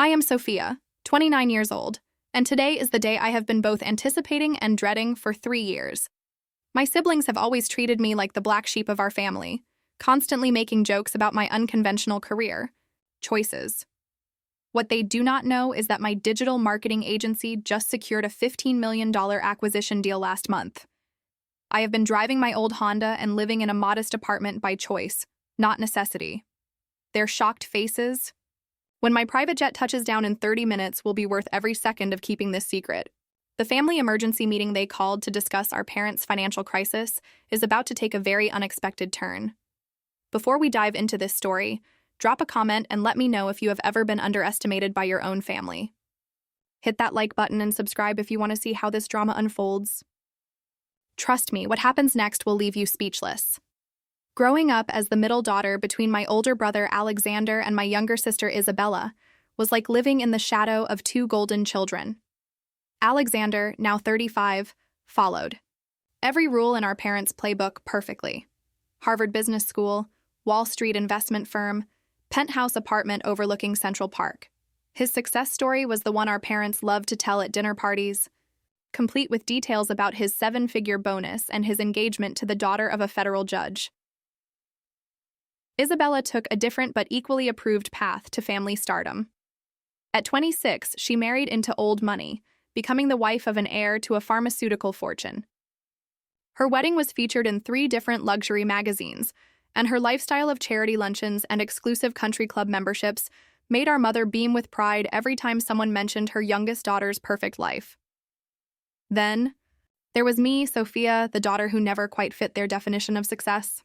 I am Sophia, 29 years old, and today is the day I have been both anticipating and dreading for 3 years. My siblings have always treated me like the black sheep of our family, constantly making jokes about my unconventional career choices. What they do not know is that my digital marketing agency just secured a $15 million acquisition deal last month. I have been driving my old Honda and living in a modest apartment by choice, not necessity. Their shocked faces. When my private jet touches down in 30 minutes will be worth every second of keeping this secret. The family emergency meeting they called to discuss our parents' financial crisis is about to take a very unexpected turn. Before we dive into this story, drop a comment and let me know if you have ever been underestimated by your own family. Hit that like button and subscribe if you want to see how this drama unfolds. Trust me, what happens next will leave you speechless. Growing up as the middle daughter between my older brother Alexander and my younger sister Isabella was like living in the shadow of two golden children. Alexander, now 35, followed every rule in our parents' playbook perfectly. Harvard Business School, Wall Street investment firm, penthouse apartment overlooking Central Park. His success story was the one our parents loved to tell at dinner parties, complete with details about his 7-figure bonus and his engagement to the daughter of a federal judge. Isabella took a different but equally approved path to family stardom. At 26, she married into old money, becoming the wife of an heir to a pharmaceutical fortune. Her wedding was featured in 3 different luxury magazines, and her lifestyle of charity luncheons and exclusive country club memberships made our mother beam with pride every time someone mentioned her youngest daughter's perfect life. Then, there was me, Sophia, the daughter who never quite fit their definition of success.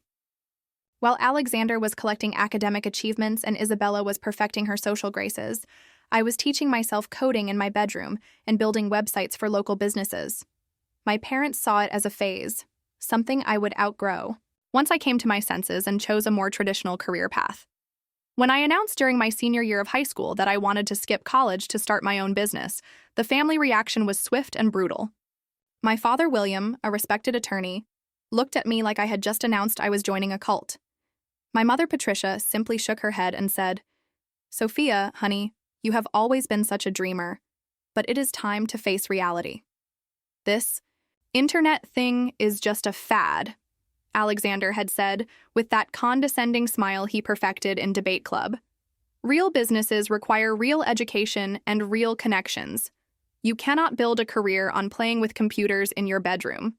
While Alexander was collecting academic achievements and Isabella was perfecting her social graces, I was teaching myself coding in my bedroom and building websites for local businesses. My parents saw it as a phase, something I would outgrow, once I came to my senses and chose a more traditional career path. When I announced during my senior year of high school that I wanted to skip college to start my own business, the family reaction was swift and brutal. My father, William, a respected attorney, looked at me like I had just announced I was joining a cult. My mother, Patricia, simply shook her head and said, "Sophia, honey, you have always been such a dreamer, but it is time to face reality. This internet thing is just a fad," Alexander had said with that condescending smile he perfected in debate club. "Real businesses require real education and real connections. You cannot build a career on playing with computers in your bedroom."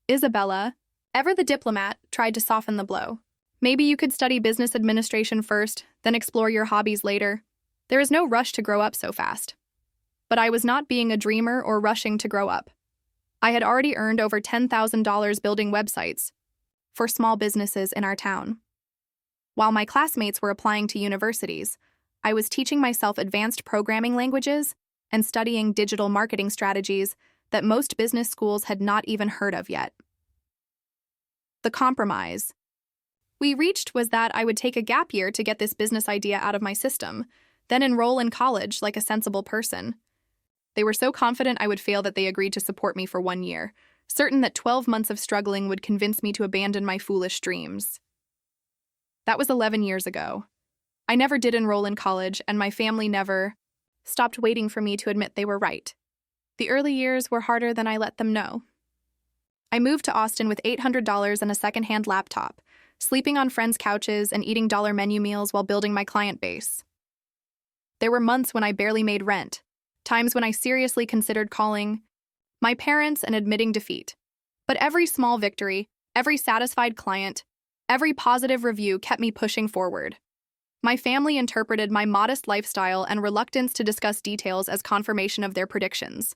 Isabella, ever the diplomat, tried to soften the blow. "Maybe you could study business administration first, then explore your hobbies later. There is no rush to grow up so fast." But I was not being a dreamer or rushing to grow up. I had already earned over $10,000 building websites for small businesses in our town. While my classmates were applying to universities, I was teaching myself advanced programming languages and studying digital marketing strategies that most business schools had not even heard of yet. The compromise we reached was that I would take a gap year to get this business idea out of my system, then enroll in college like a sensible person. They were so confident I would fail that they agreed to support me for 1 year, certain that 12 months of struggling would convince me to abandon my foolish dreams. That was 11 years ago. I never did enroll in college, and my family never stopped waiting for me to admit they were right. The early years were harder than I let them know. I moved to Austin with $800 and a secondhand laptop, sleeping on friends' couches and eating dollar menu meals while building my client base. There were months when I barely made rent, times when I seriously considered calling my parents and admitting defeat. But every small victory, every satisfied client, every positive review kept me pushing forward. My family interpreted my modest lifestyle and reluctance to discuss details as confirmation of their predictions.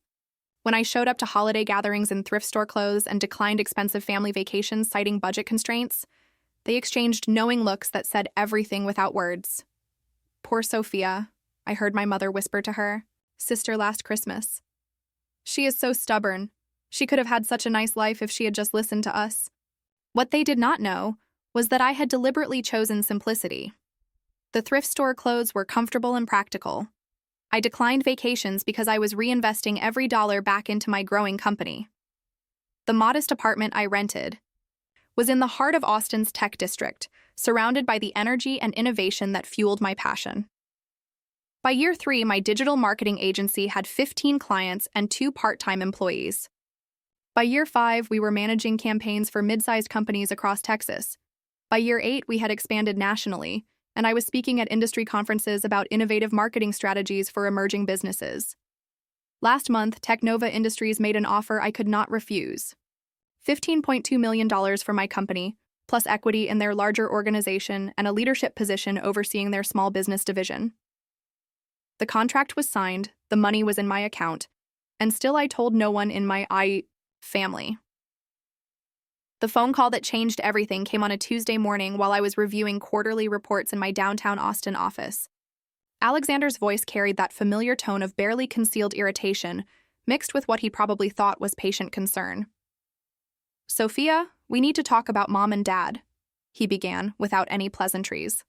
When I showed up to holiday gatherings in thrift store clothes and declined expensive family vacations citing budget constraints, they exchanged knowing looks that said everything without words. "Poor Sophia," I heard my mother whisper to her sister last Christmas. "She is so stubborn. She could have had such a nice life if she had just listened to us." What they did not know was that I had deliberately chosen simplicity. The thrift store clothes were comfortable and practical. I declined vacations because I was reinvesting every dollar back into my growing company. The modest apartment I rented was in the heart of Austin's tech district, surrounded by the energy and innovation that fueled my passion. By year 3, my digital marketing agency had 15 clients and 2 part-time employees. By year 5, we were managing campaigns for mid-sized companies across Texas. By year 8, we had expanded nationally, and I was speaking at industry conferences about innovative marketing strategies for emerging businesses. Last month, Technova Industries made an offer I could not refuse. $15.2 million for my company, plus equity in their larger organization and a leadership position overseeing their small business division. The contract was signed, the money was in my account, and still I told no one in my family. The phone call that changed everything came on a Tuesday morning while I was reviewing quarterly reports in my downtown Austin office. Alexander's voice carried that familiar tone of barely concealed irritation, mixed with what he probably thought was patient concern. "Sophia, we need to talk about Mom and Dad," he began, without any pleasantries.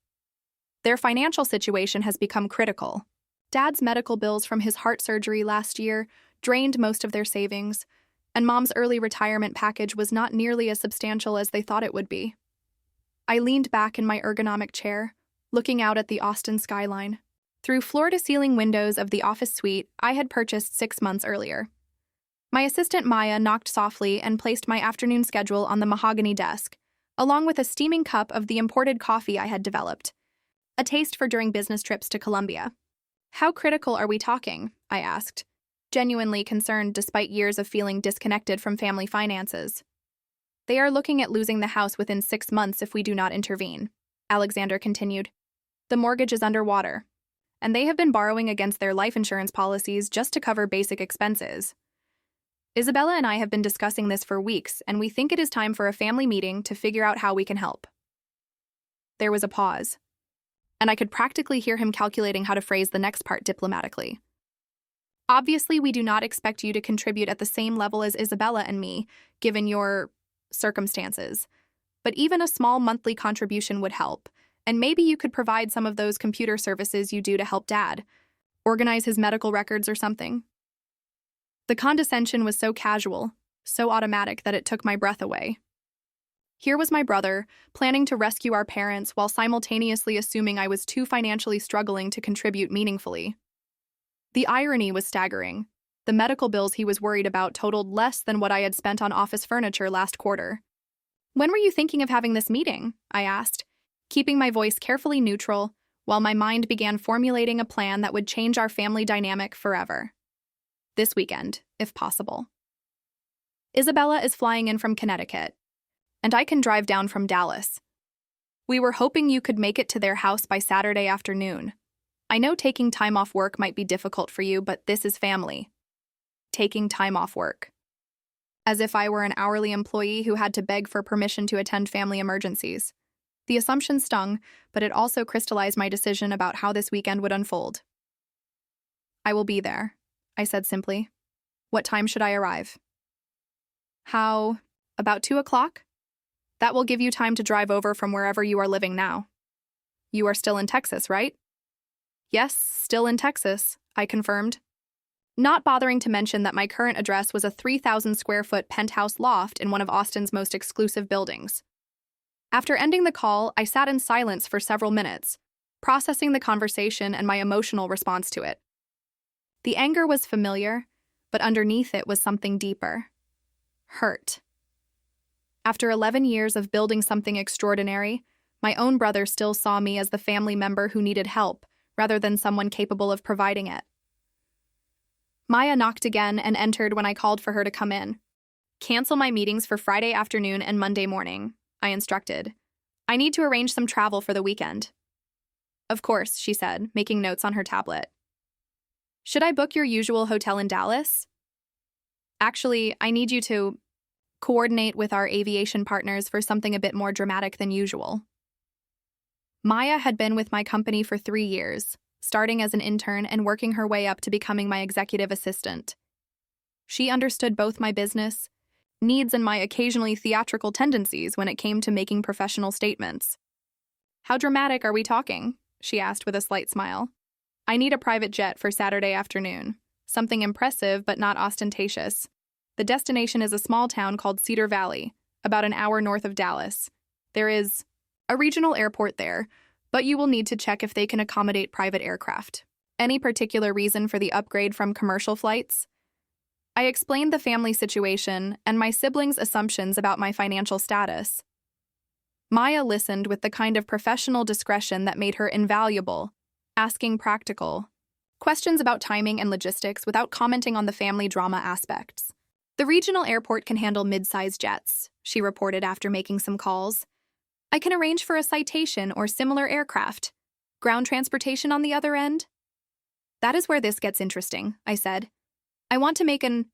"Their financial situation has become critical. Dad's medical bills from his heart surgery last year drained most of their savings, and Mom's early retirement package was not nearly as substantial as they thought it would be." I leaned back in my ergonomic chair, looking out at the Austin skyline, through floor-to-ceiling windows of the office suite I had purchased 6 months earlier. My assistant Maya knocked softly and placed my afternoon schedule on the mahogany desk, along with a steaming cup of the imported coffee I had developed, a taste for during business trips to Colombia. "How critical are we talking?" I asked, genuinely concerned despite years of feeling disconnected from family finances. "They are looking at losing the house within 6 months if we do not intervene," Alexander continued. "The mortgage is underwater, and they have been borrowing against their life insurance policies just to cover basic expenses. Isabella and I have been discussing this for weeks, and we think it is time for a family meeting to figure out how we can help." There was a pause, and I could practically hear him calculating how to phrase the next part diplomatically. "Obviously, we do not expect you to contribute at the same level as Isabella and me, given your circumstances, but even a small monthly contribution would help, and maybe you could provide some of those computer services you do to help Dad, organize his medical records or something." The condescension was so casual, so automatic that it took my breath away. Here was my brother, planning to rescue our parents while simultaneously assuming I was too financially struggling to contribute meaningfully. The irony was staggering. The medical bills he was worried about totaled less than what I had spent on office furniture last quarter. "When were you thinking of having this meeting?" I asked, keeping my voice carefully neutral while my mind began formulating a plan that would change our family dynamic forever. "This weekend, if possible. Isabella is flying in from Connecticut, and I can drive down from Dallas. We were hoping you could make it to their house by Saturday afternoon. I know taking time off work might be difficult for you, but this is family." Taking time off work. As if I were an hourly employee who had to beg for permission to attend family emergencies. The assumption stung, but it also crystallized my decision about how this weekend would unfold. "I will be there," I said simply. "What time should I arrive?" About 2 o'clock? That will give you time to drive over from wherever you are living now." "You are still in Texas, right?" "Yes, still in Texas," I confirmed, not bothering to mention that my current address was a 3,000-square-foot penthouse loft in one of Austin's most exclusive buildings. After ending the call, I sat in silence for several minutes, processing the conversation and my emotional response to it. The anger was familiar, but underneath it was something deeper. Hurt. After 11 years of building something extraordinary, my own brother still saw me as the family member who needed help, rather than someone capable of providing it. Maya knocked again and entered when I called for her to come in. "Cancel my meetings for Friday afternoon and Monday morning," I instructed. "I need to arrange some travel for the weekend." "Of course," she said, making notes on her tablet. "Should I book your usual hotel in Dallas?" "Actually, I need you to coordinate with our aviation partners for something a bit more dramatic than usual." Maya had been with my company for 3 years, starting as an intern and working her way up to becoming my executive assistant. She understood both my business needs and my occasionally theatrical tendencies when it came to making professional statements. "How dramatic are we talking?" she asked with a slight smile. "I need a private jet for Saturday afternoon. Something impressive but not ostentatious. The destination is a small town called Cedar Valley, about an hour north of Dallas. There is a regional airport there, but you will need to check if they can accommodate private aircraft. Any particular reason for the upgrade from commercial flights? I explained the family situation and my siblings' assumptions about my financial status. Maya listened with the kind of professional discretion that made her invaluable, asking practical questions about timing and logistics without commenting on the family drama aspects. The regional airport can handle mid-sized jets, she reported after making some calls. I can arrange for a Citation or similar aircraft. Ground transportation on the other end? That is where this gets interesting, I said. I want to make an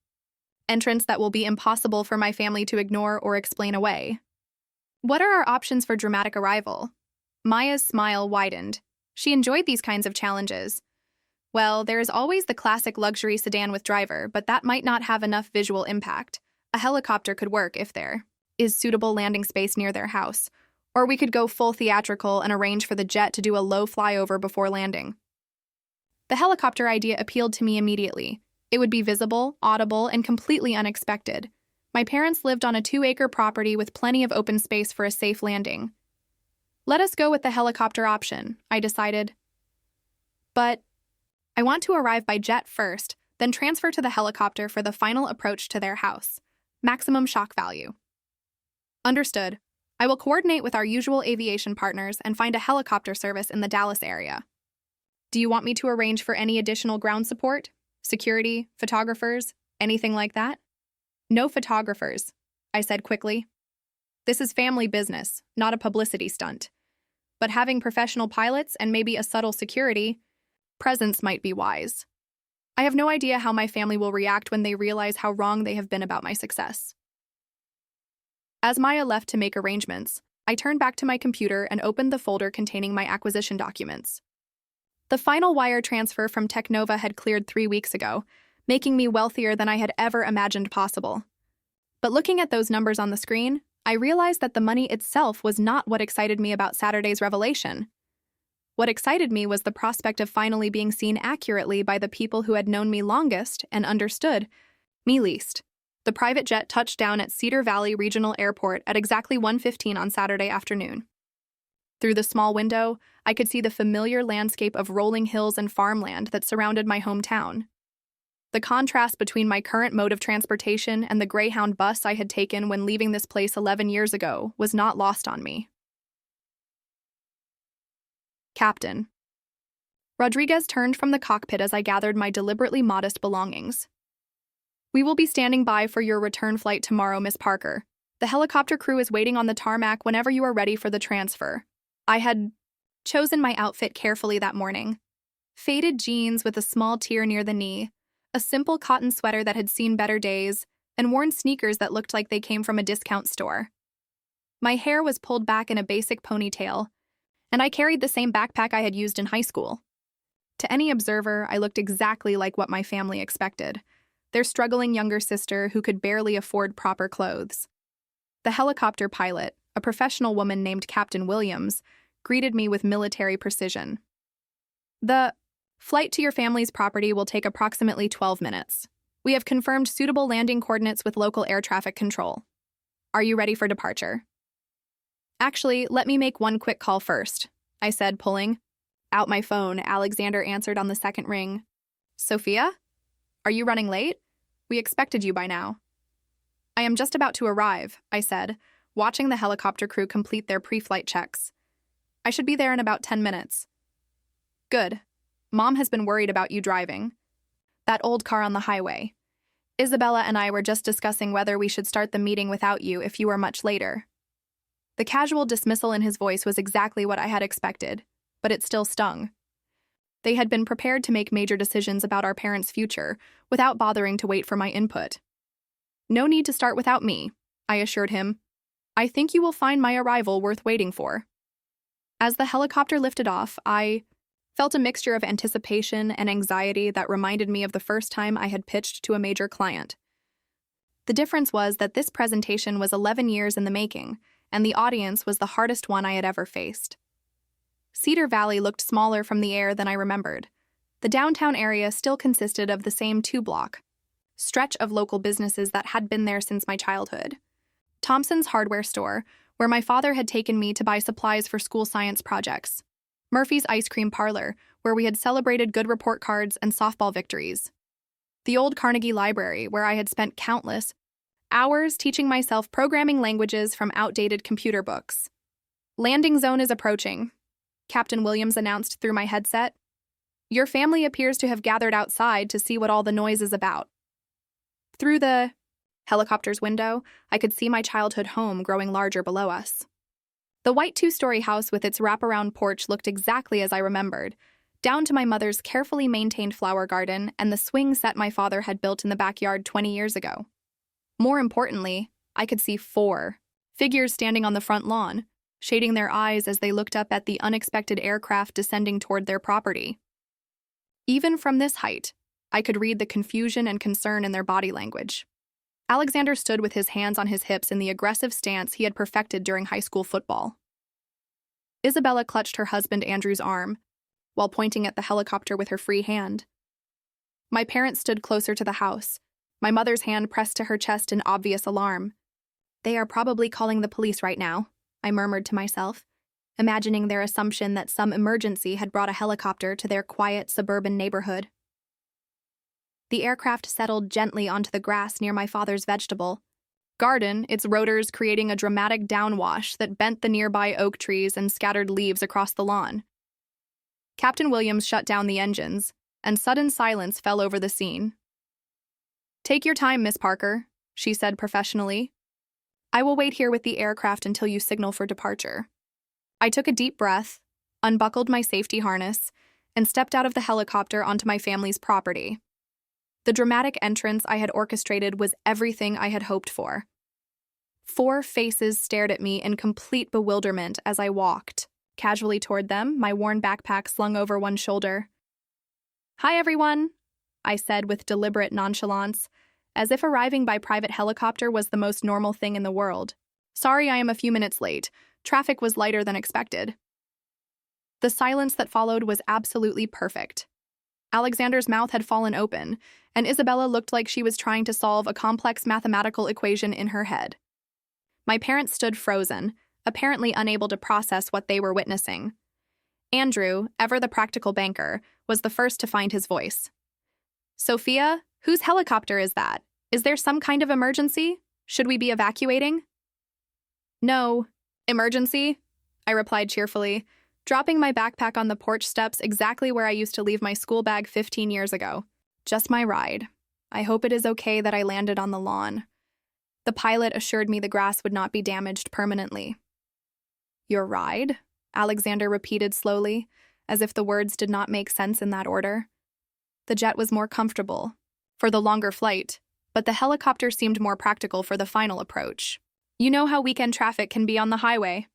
entrance that will be impossible for my family to ignore or explain away. What are our options for dramatic arrival? Maya's smile widened. She enjoyed these kinds of challenges. Well, there is always the classic luxury sedan with driver, but that might not have enough visual impact. A helicopter could work if there is suitable landing space near their house. Or we could go full theatrical and arrange for the jet to do a low flyover before landing. The helicopter idea appealed to me immediately. It would be visible, audible, and completely unexpected. My parents lived on a 2-acre property with plenty of open space for a safe landing. Let us go with the helicopter option, I decided. But I want to arrive by jet first, then transfer to the helicopter for the final approach to their house. Maximum shock value. Understood. I will coordinate with our usual aviation partners and find a helicopter service in the Dallas area. Do you want me to arrange for any additional ground support? Security? Photographers? Anything like that? No photographers, I said quickly. This is family business, not a publicity stunt. But having professional pilots and maybe a subtle security presence might be wise. I have no idea how my family will react when they realize how wrong they have been about my success. As Maya left to make arrangements, I turned back to my computer and opened the folder containing my acquisition documents. The final wire transfer from Technova had cleared 3 weeks ago, making me wealthier than I had ever imagined possible. But looking at those numbers on the screen, I realized that the money itself was not what excited me about Saturday's revelation. What excited me was the prospect of finally being seen accurately by the people who had known me longest and understood me least. The private jet touched down at Cedar Valley Regional Airport at exactly 1:15 on Saturday afternoon. Through the small window, I could see the familiar landscape of rolling hills and farmland that surrounded my hometown. The contrast between my current mode of transportation and the Greyhound bus I had taken when leaving this place 11 years ago was not lost on me. Captain. Rodriguez turned from the cockpit as I gathered my deliberately modest belongings. We will be standing by for your return flight tomorrow, Miss Parker. The helicopter crew is waiting on the tarmac whenever you are ready for the transfer. I had chosen my outfit carefully that morning. Faded jeans with a small tear near the knee, a simple cotton sweater that had seen better days, and worn sneakers that looked like they came from a discount store. My hair was pulled back in a basic ponytail, and I carried the same backpack I had used in high school. To any observer, I looked exactly like what my family expected, their struggling younger sister who could barely afford proper clothes. The helicopter pilot, a professional woman named Captain Williams, greeted me with military precision. The flight to your family's property will take approximately 12 minutes. We have confirmed suitable landing coordinates with local air traffic control. Are you ready for departure? Actually, let me make one quick call first, I said, pulling out my phone. Alexander answered on the second ring. Sophia? Are you running late? We expected you by now. I am just about to arrive, I said, watching the helicopter crew complete their pre-flight checks. I should be there in about 10 minutes. Good. Mom has been worried about you driving that old car on the highway. Isabella and I were just discussing whether we should start the meeting without you if you are much later. The casual dismissal in his voice was exactly what I had expected, but it still stung. They had been prepared to make major decisions about our parents' future without bothering to wait for my input. No need to start without me, I assured him. I think you will find my arrival worth waiting for. As the helicopter lifted off, I felt a mixture of anticipation and anxiety that reminded me of the first time I had pitched to a major client. The difference was that this presentation was 11 years in the making, and the audience was the hardest one I had ever faced. Cedar Valley looked smaller from the air than I remembered. The downtown area still consisted of the same 2-block stretch of local businesses that had been there since my childhood. Thompson's hardware store, where my father had taken me to buy supplies for school science projects. Murphy's ice cream parlor, where we had celebrated good report cards and softball victories. The old Carnegie Library, where I had spent countless hours teaching myself programming languages from outdated computer books. "Landing zone is approaching," Captain Williams announced through my headset. "Your family appears to have gathered outside to see what all the noise is about." Through the helicopter's window, I could see my childhood home growing larger below us. The white two-story house with its wraparound porch looked exactly as I remembered, down to my mother's carefully maintained flower garden and the swing set my father had built in the backyard 20 years ago. More importantly, I could see 4 figures standing on the front lawn, shading their eyes as they looked up at the unexpected aircraft descending toward their property. Even from this height, I could read the confusion and concern in their body language. Alexander stood with his hands on his hips in the aggressive stance he had perfected during high school football. Isabella clutched her husband Andrew's arm, while pointing at the helicopter with her free hand. My parents stood closer to the house, my mother's hand pressed to her chest in obvious alarm. "They are probably calling the police right now," I murmured to myself, imagining their assumption that some emergency had brought a helicopter to their quiet suburban neighborhood. The aircraft settled gently onto the grass near my father's vegetable garden, its rotors creating a dramatic downwash that bent the nearby oak trees and scattered leaves across the lawn. Captain Williams shut down the engines, and sudden silence fell over the scene. "Take your time, Miss Parker," she said professionally. "I will wait here with the aircraft until you signal for departure." I took a deep breath, unbuckled my safety harness, and stepped out of the helicopter onto my family's property. The dramatic entrance I had orchestrated was everything I had hoped for. 4 faces stared at me in complete bewilderment as I walked casually toward them, my worn backpack slung over one shoulder. "Hi, everyone," I said with deliberate nonchalance, as if arriving by private helicopter was the most normal thing in the world. "Sorry I am a few minutes late. Traffic was lighter than expected." The silence that followed was absolutely perfect. Alexander's mouth had fallen open, and Isabella looked like she was trying to solve a complex mathematical equation in her head. My parents stood frozen, apparently unable to process what they were witnessing. Andrew, ever the practical banker, was the first to find his voice. "Sophia, whose helicopter is that? Is there some kind of emergency? Should we be evacuating?" "No. Emergency?" I replied cheerfully, dropping my backpack on the porch steps exactly where I used to leave my school bag 15 years ago. "Just my ride. I hope it is okay that I landed on the lawn." The pilot assured me the grass would not be damaged permanently. "Your ride?" Alexander repeated slowly, as if the words did not make sense in that order. The jet was more comfortable for the longer flight, but the helicopter seemed more practical for the final approach. "You know how weekend traffic can be on the highway."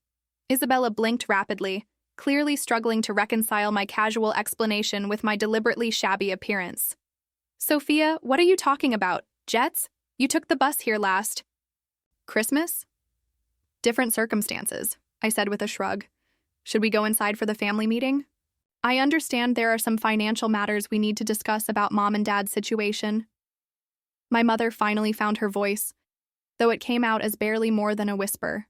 Isabella blinked rapidly, clearly struggling to reconcile my casual explanation with my deliberately shabby appearance. "Sophia, what are you talking about? Jets? You took the bus here last Christmas?" "Different circumstances," I said with a shrug. "Should we go inside for the family meeting?" "I understand there are some financial matters we need to discuss about Mom and Dad's situation." My mother finally found her voice, though it came out as barely more than a whisper.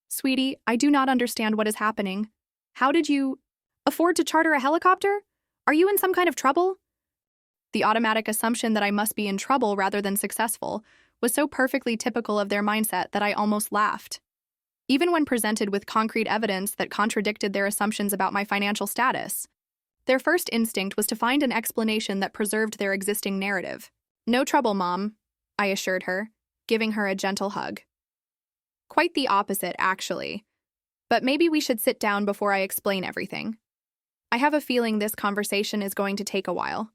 "Sweetie, I do not understand what is happening. How did you afford to charter a helicopter? Are you in some kind of trouble?" The automatic assumption that I must be in trouble rather than successful was so perfectly typical of their mindset that I almost laughed. Even when presented with concrete evidence that contradicted their assumptions about my financial status, their first instinct was to find an explanation that preserved their existing narrative. "No trouble, Mom," I assured her, giving her a gentle hug. "Quite the opposite, actually. But maybe we should sit down before I explain everything. I have a feeling this conversation is going to take a while."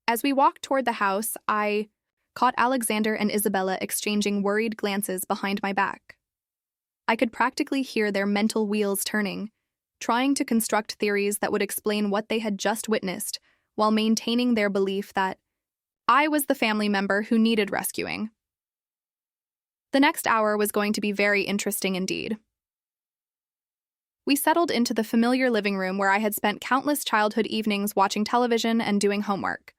As we walked toward the house, I caught Alexander and Isabella exchanging worried glances behind my back. I could practically hear their mental wheels turning, trying to construct theories that would explain what they had just witnessed while maintaining their belief that I was the family member who needed rescuing. The next hour was going to be very interesting indeed. We settled into the familiar living room where I had spent countless childhood evenings watching television and doing homework.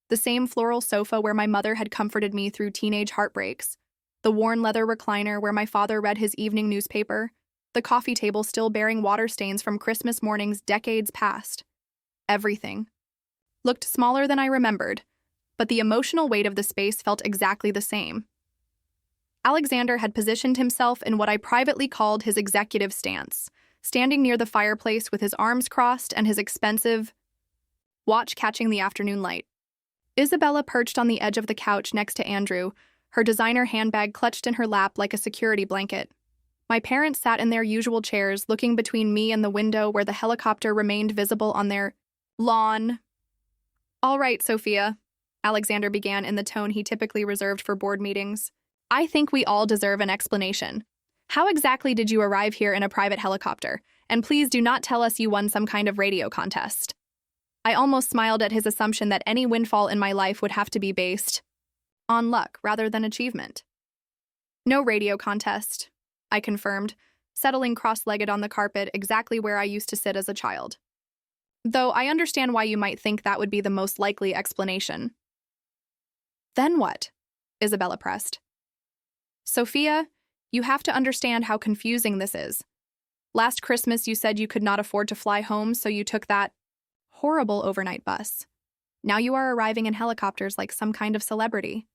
The same floral sofa where my mother had comforted me through teenage heartbreaks, the worn leather recliner where my father read his evening newspaper, the coffee table still bearing water stains from Christmas mornings decades past. Everything looked smaller than I remembered, but the emotional weight of the space felt exactly the same. Alexander had positioned himself in what I privately called his executive stance, standing near the fireplace with his arms crossed and his expensive watch catching the afternoon light. Isabella perched on the edge of the couch next to Andrew, her designer handbag clutched in her lap like a security blanket. My parents sat in their usual chairs, looking between me and the window where the helicopter remained visible on their lawn. "All right, Sophia," Alexander began in the tone he typically reserved for board meetings. "I think we all deserve an explanation. How exactly did you arrive here in a private helicopter? And please do not tell us you won some kind of radio contest." I almost smiled at his assumption that any windfall in my life would have to be based on luck rather than achievement. "No radio contest," I confirmed, settling cross-legged on the carpet exactly where I used to sit as a child. "Though I understand why you might think that would be the most likely explanation." "Then what?" Isabella pressed. "Sophia, you have to understand how confusing this is. Last Christmas you said you could not afford to fly home, so you took that horrible overnight bus. Now you are arriving in helicopters like some kind of celebrity."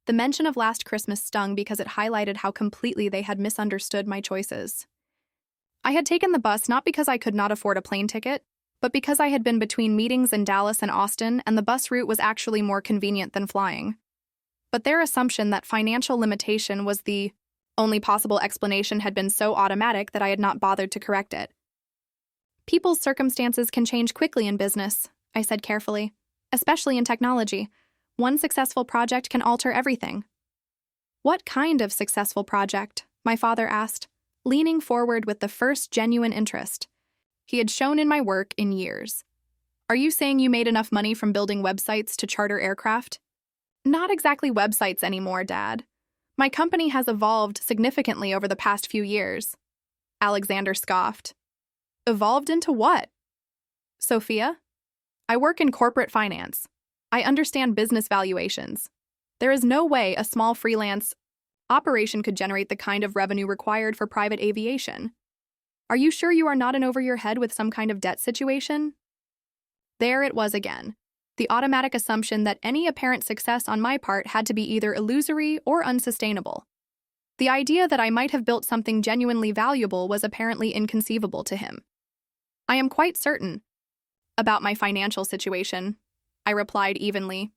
The mention of last Christmas stung because it highlighted how completely they had misunderstood my choices. I had taken the bus not because I could not afford a plane ticket, but because I had been between meetings in Dallas and Austin, and the bus route was actually more convenient than flying. But their assumption that financial limitation was the only possible explanation had been so automatic that I had not bothered to correct it. "People's circumstances can change quickly in business," I said carefully, "especially in technology. One successful project can alter everything." "What kind of successful project?" my father asked, leaning forward with the first genuine interest he had shown in my work in years. "Are you saying you made enough money from building websites to charter aircraft?" "Not exactly websites anymore, Dad. My company has evolved significantly over the past few years." Alexander scoffed. "Evolved into what?" "Sophia, I work in corporate finance. I understand business valuations. There is no way a small freelance operation could generate the kind of revenue required for private aviation. Are you sure you are not in over your head with some kind of debt situation?" There it was again, the automatic assumption that any apparent success on my part had to be either illusory or unsustainable. The idea that I might have built something genuinely valuable was apparently inconceivable to him. "I am quite certain about my financial situation," I replied evenly.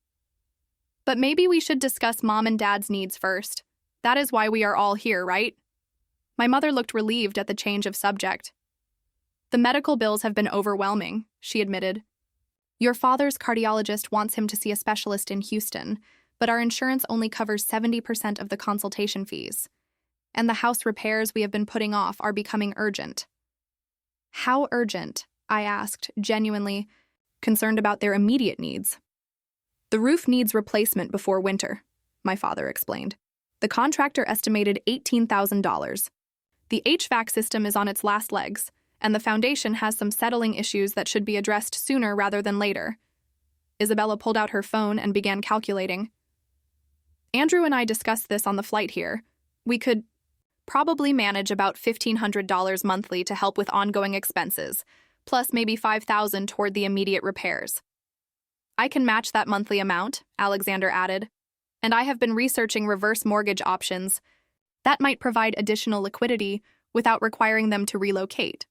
"But maybe we should discuss Mom and Dad's needs first. That is why we are all here, right?" My mother looked relieved at the change of subject. "The medical bills have been overwhelming," she admitted. "Your father's cardiologist wants him to see a specialist in Houston, but our insurance only covers 70% of the consultation fees. And the house repairs we have been putting off are becoming urgent." "How urgent?" I asked, genuinely concerned about their immediate needs. "The roof needs replacement before winter," my father explained. "The contractor estimated $18,000. The HVAC system is on its last legs, and the foundation has some settling issues that should be addressed sooner rather than later." Isabella pulled out her phone and began calculating. "Andrew and I discussed this on the flight here. We could probably manage about $1,500 monthly to help with ongoing expenses, plus maybe $5,000 toward the immediate repairs." "I can match that monthly amount," Alexander added, "and I have been researching reverse mortgage options. That might provide additional liquidity without requiring them to relocate."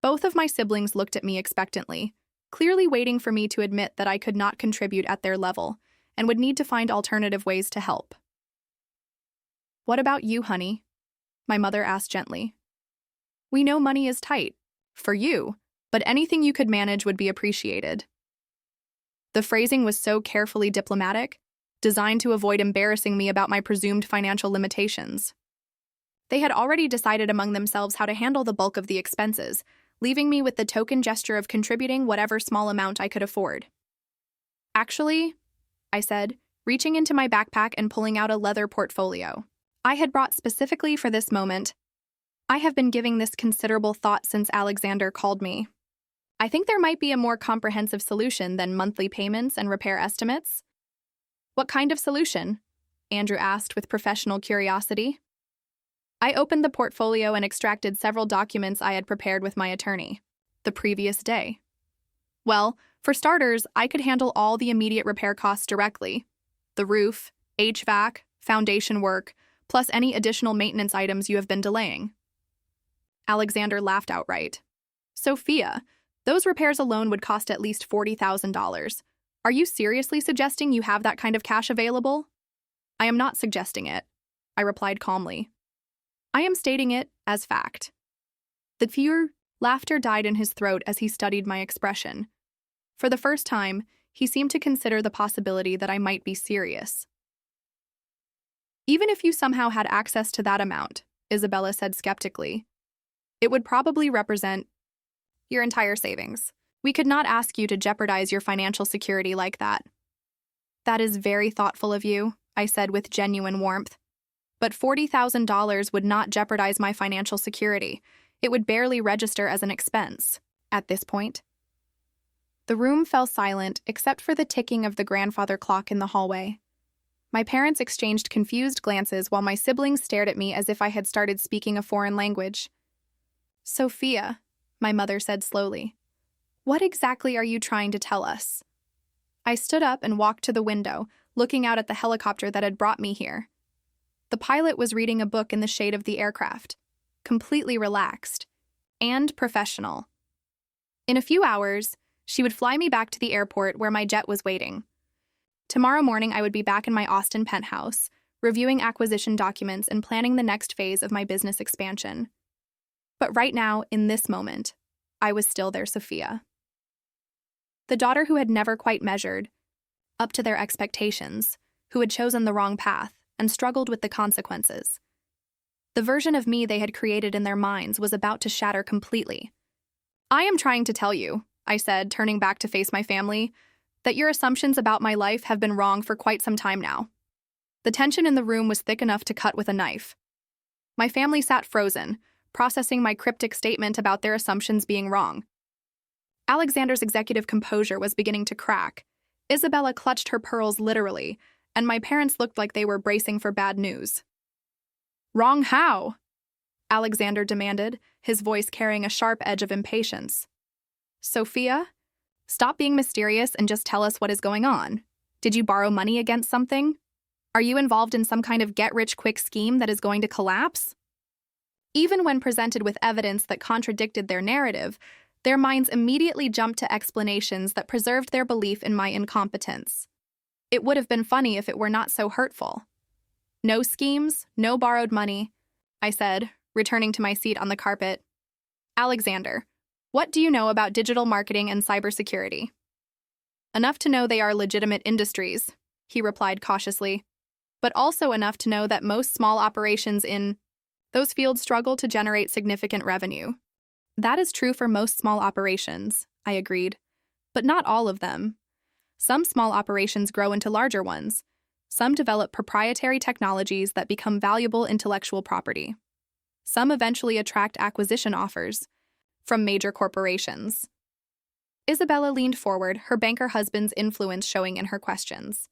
Both of my siblings looked at me expectantly, clearly waiting for me to admit that I could not contribute at their level and would need to find alternative ways to help. "What about you, honey?" my mother asked gently. "We know money is tight for you, but anything you could manage would be appreciated." The phrasing was so carefully diplomatic, designed to avoid embarrassing me about my presumed financial limitations. They had already decided among themselves how to handle the bulk of the expenses, leaving me with the token gesture of contributing whatever small amount I could afford. "Actually," I said, reaching into my backpack and pulling out a leather portfolio I had brought specifically for this moment, "I have been giving this considerable thought since Alexander called me. I think there might be a more comprehensive solution than monthly payments and repair estimates." "What kind of solution?" Andrew asked with professional curiosity. I opened the portfolio and extracted several documents I had prepared with my attorney the previous day. Well, for starters, I could handle all the immediate repair costs directly: the roof, HVAC, foundation work, plus any additional maintenance items you have been delaying. Alexander laughed outright. Sophia, those repairs alone would cost at least $40,000. Are you seriously suggesting you have that kind of cash available? I am not suggesting it, I replied calmly. I am stating it as fact. The pure laughter died in his throat as he studied my expression. For the first time, he seemed to consider the possibility that I might be serious. Even if you somehow had access to that amount, Isabella said skeptically, it would probably represent your entire savings. We could not ask you to jeopardize your financial security like that. That is very thoughtful of you, I said with genuine warmth. But $40,000 would not jeopardize my financial security. It would barely register as an expense at this point. The room fell silent except for the ticking of the grandfather clock in the hallway. My parents exchanged confused glances while my siblings stared at me as if I had started speaking a foreign language. Sophia, my mother said slowly, what exactly are you trying to tell us? I stood up and walked to the window, looking out at the helicopter that had brought me here. The pilot was reading a book in the shade of the aircraft, completely relaxed and professional. In a few hours, she would fly me back to the airport where my jet was waiting. Tomorrow morning, I would be back in my Austin penthouse, reviewing acquisition documents and planning the next phase of my business expansion. But right now, in this moment, I was still their Sophia. The daughter who had never quite measured up to their expectations, who had chosen the wrong path and struggled with the consequences. The version of me they had created in their minds was about to shatter completely. I am trying to tell you, I said, turning back to face my family, that your assumptions about my life have been wrong for quite some time now. The tension in the room was thick enough to cut with a knife. My family sat frozen, processing my cryptic statement about their assumptions being wrong. Alexander's executive composure was beginning to crack. Isabella clutched her pearls literally, and my parents looked like they were bracing for bad news. Wrong how? Alexander demanded, his voice carrying a sharp edge of impatience. Sophia, stop being mysterious and just tell us what is going on. Did you borrow money against something? Are you involved in some kind of get-rich-quick scheme that is going to collapse? Even when presented with evidence that contradicted their narrative, their minds immediately jumped to explanations that preserved their belief in my incompetence. It would have been funny if it were not so hurtful. No schemes, no borrowed money, I said, returning to my seat on the carpet. Alexander, what do you know about digital marketing and cybersecurity? Enough to know they are legitimate industries, he replied cautiously, but also enough to know that most small operations in those fields struggle to generate significant revenue. That is true for most small operations, I agreed, but not all of them. Some small operations grow into larger ones. Some develop proprietary technologies that become valuable intellectual property. Some eventually attract acquisition offers from major corporations. Isabella leaned forward, her banker husband's influence showing in her questions.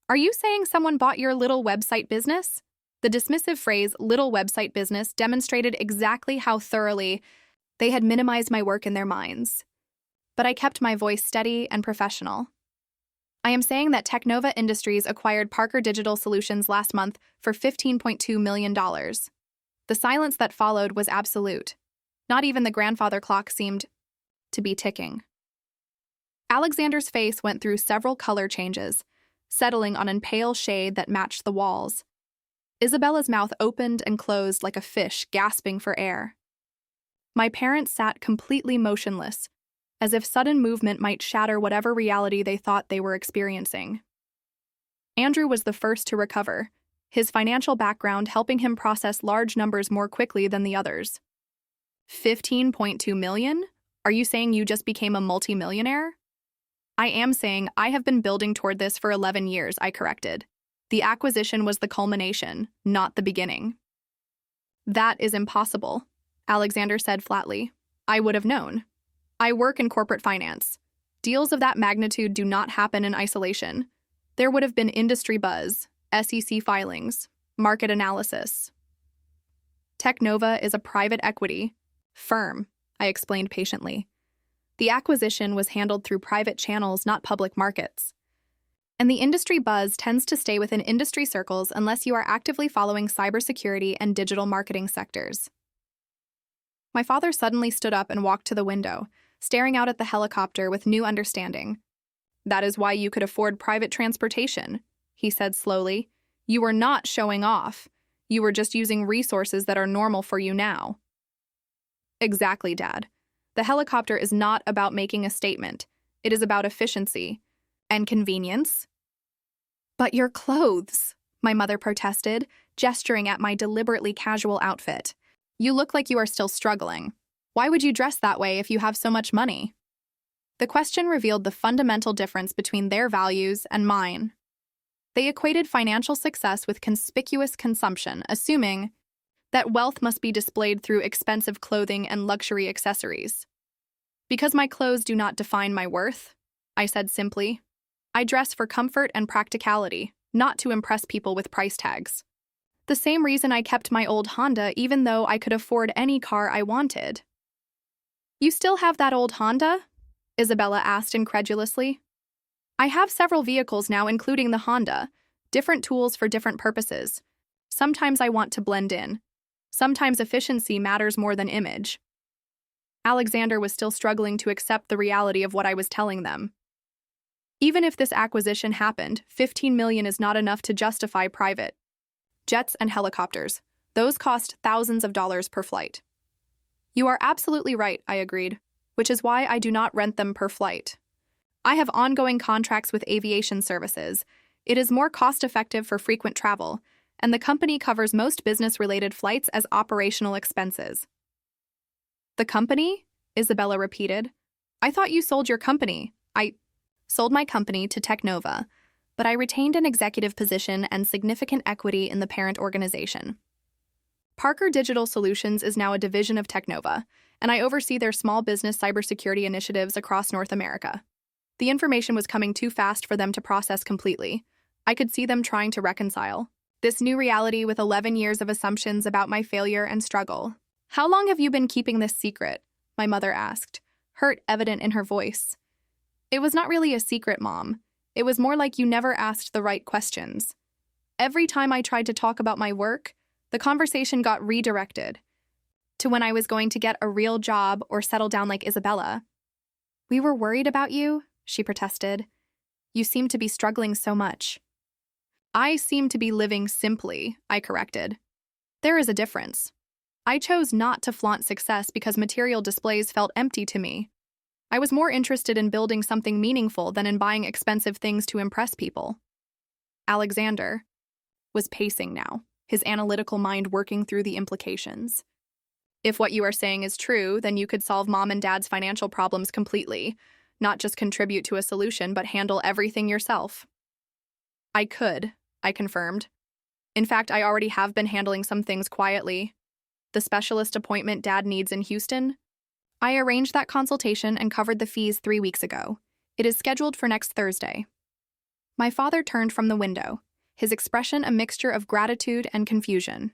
Are you saying someone bought your little website business? The dismissive phrase, little website business, demonstrated exactly how thoroughly they had minimized my work in their minds. But I kept my voice steady and professional. I am saying that Technova Industries acquired Parker Digital Solutions last month for $15.2 million. The silence that followed was absolute. Not even the grandfather clock seemed to be ticking. Alexander's face went through several color changes, settling on a pale shade that matched the walls. Isabella's mouth opened and closed like a fish gasping for air. My parents sat completely motionless, as if sudden movement might shatter whatever reality they thought they were experiencing. Andrew was the first to recover, his financial background helping him process large numbers more quickly than the others. $15.2 million? Are you saying you just became a multimillionaire? I am saying I have been building toward this for 11 years, I corrected. The acquisition was the culmination, not the beginning. That is impossible, Alexander said flatly. I would have known. I work in corporate finance. Deals of that magnitude do not happen in isolation. There would have been industry buzz, SEC filings, market analysis. Technova is a private equity firm, I explained patiently. The acquisition was handled through private channels, not public markets. And the industry buzz tends to stay within industry circles unless you are actively following cybersecurity and digital marketing sectors. My father suddenly stood up and walked to the window, staring out at the helicopter with new understanding. "That is why you could afford private transportation," he said slowly. "You were not showing off. You were just using resources that are normal for you now." "Exactly, Dad. The helicopter is not about making a statement. It is about efficiency and convenience." "But your clothes," my mother protested, gesturing at my deliberately casual outfit. "You look like you are still struggling. Why would you dress that way if you have so much money?" The question revealed the fundamental difference between their values and mine. They equated financial success with conspicuous consumption, assuming that wealth must be displayed through expensive clothing and luxury accessories. "Because my clothes do not define my worth," I said simply. "I dress for comfort and practicality, not to impress people with price tags. The same reason I kept my old Honda even though I could afford any car I wanted." "You still have that old Honda?" Isabella asked incredulously. "I have several vehicles now, including the Honda, different tools for different purposes. Sometimes I want to blend in. Sometimes efficiency matters more than image." Alexander was still struggling to accept the reality of what I was telling them. Even if this acquisition happened, $15 million is not enough to justify private jets and helicopters. Those cost thousands of dollars per flight. "You are absolutely right," I agreed, "which is why I do not rent them per flight. I have ongoing contracts with aviation services. It is more cost-effective for frequent travel, and the company covers most business-related flights as operational expenses." "The company?" Isabella repeated. "I thought you sold your company." "I sold my company to Technova, but I retained an executive position and significant equity in the parent organization. Parker Digital Solutions is now a division of Technova, and I oversee their small business cybersecurity initiatives across North America." The information was coming too fast for them to process completely. I could see them trying to reconcile this new reality with 11 years of assumptions about my failure and struggle. "How long have you been keeping this secret?" my mother asked, hurt evident in her voice. "It was not really a secret, Mom. It was more like you never asked the right questions. Every time I tried to talk about my work, the conversation got redirected to when I was going to get a real job or settle down like Isabella." "We were worried about you," she protested. "You seem to be struggling so much." "I seem to be living simply," I corrected. "There is a difference. I chose not to flaunt success because material displays felt empty to me. I was more interested in building something meaningful than in buying expensive things to impress people." Alexander was pacing now, his analytical mind working through the implications. "If what you are saying is true, then you could solve Mom and Dad's financial problems completely, not just contribute to a solution, but handle everything yourself." "I could," I confirmed. "In fact, I already have been handling some things quietly. The specialist appointment Dad needs in Houston? I arranged that consultation and covered the fees 3 weeks ago. It is scheduled for next Thursday." My father turned from the window, his expression a mixture of gratitude and confusion.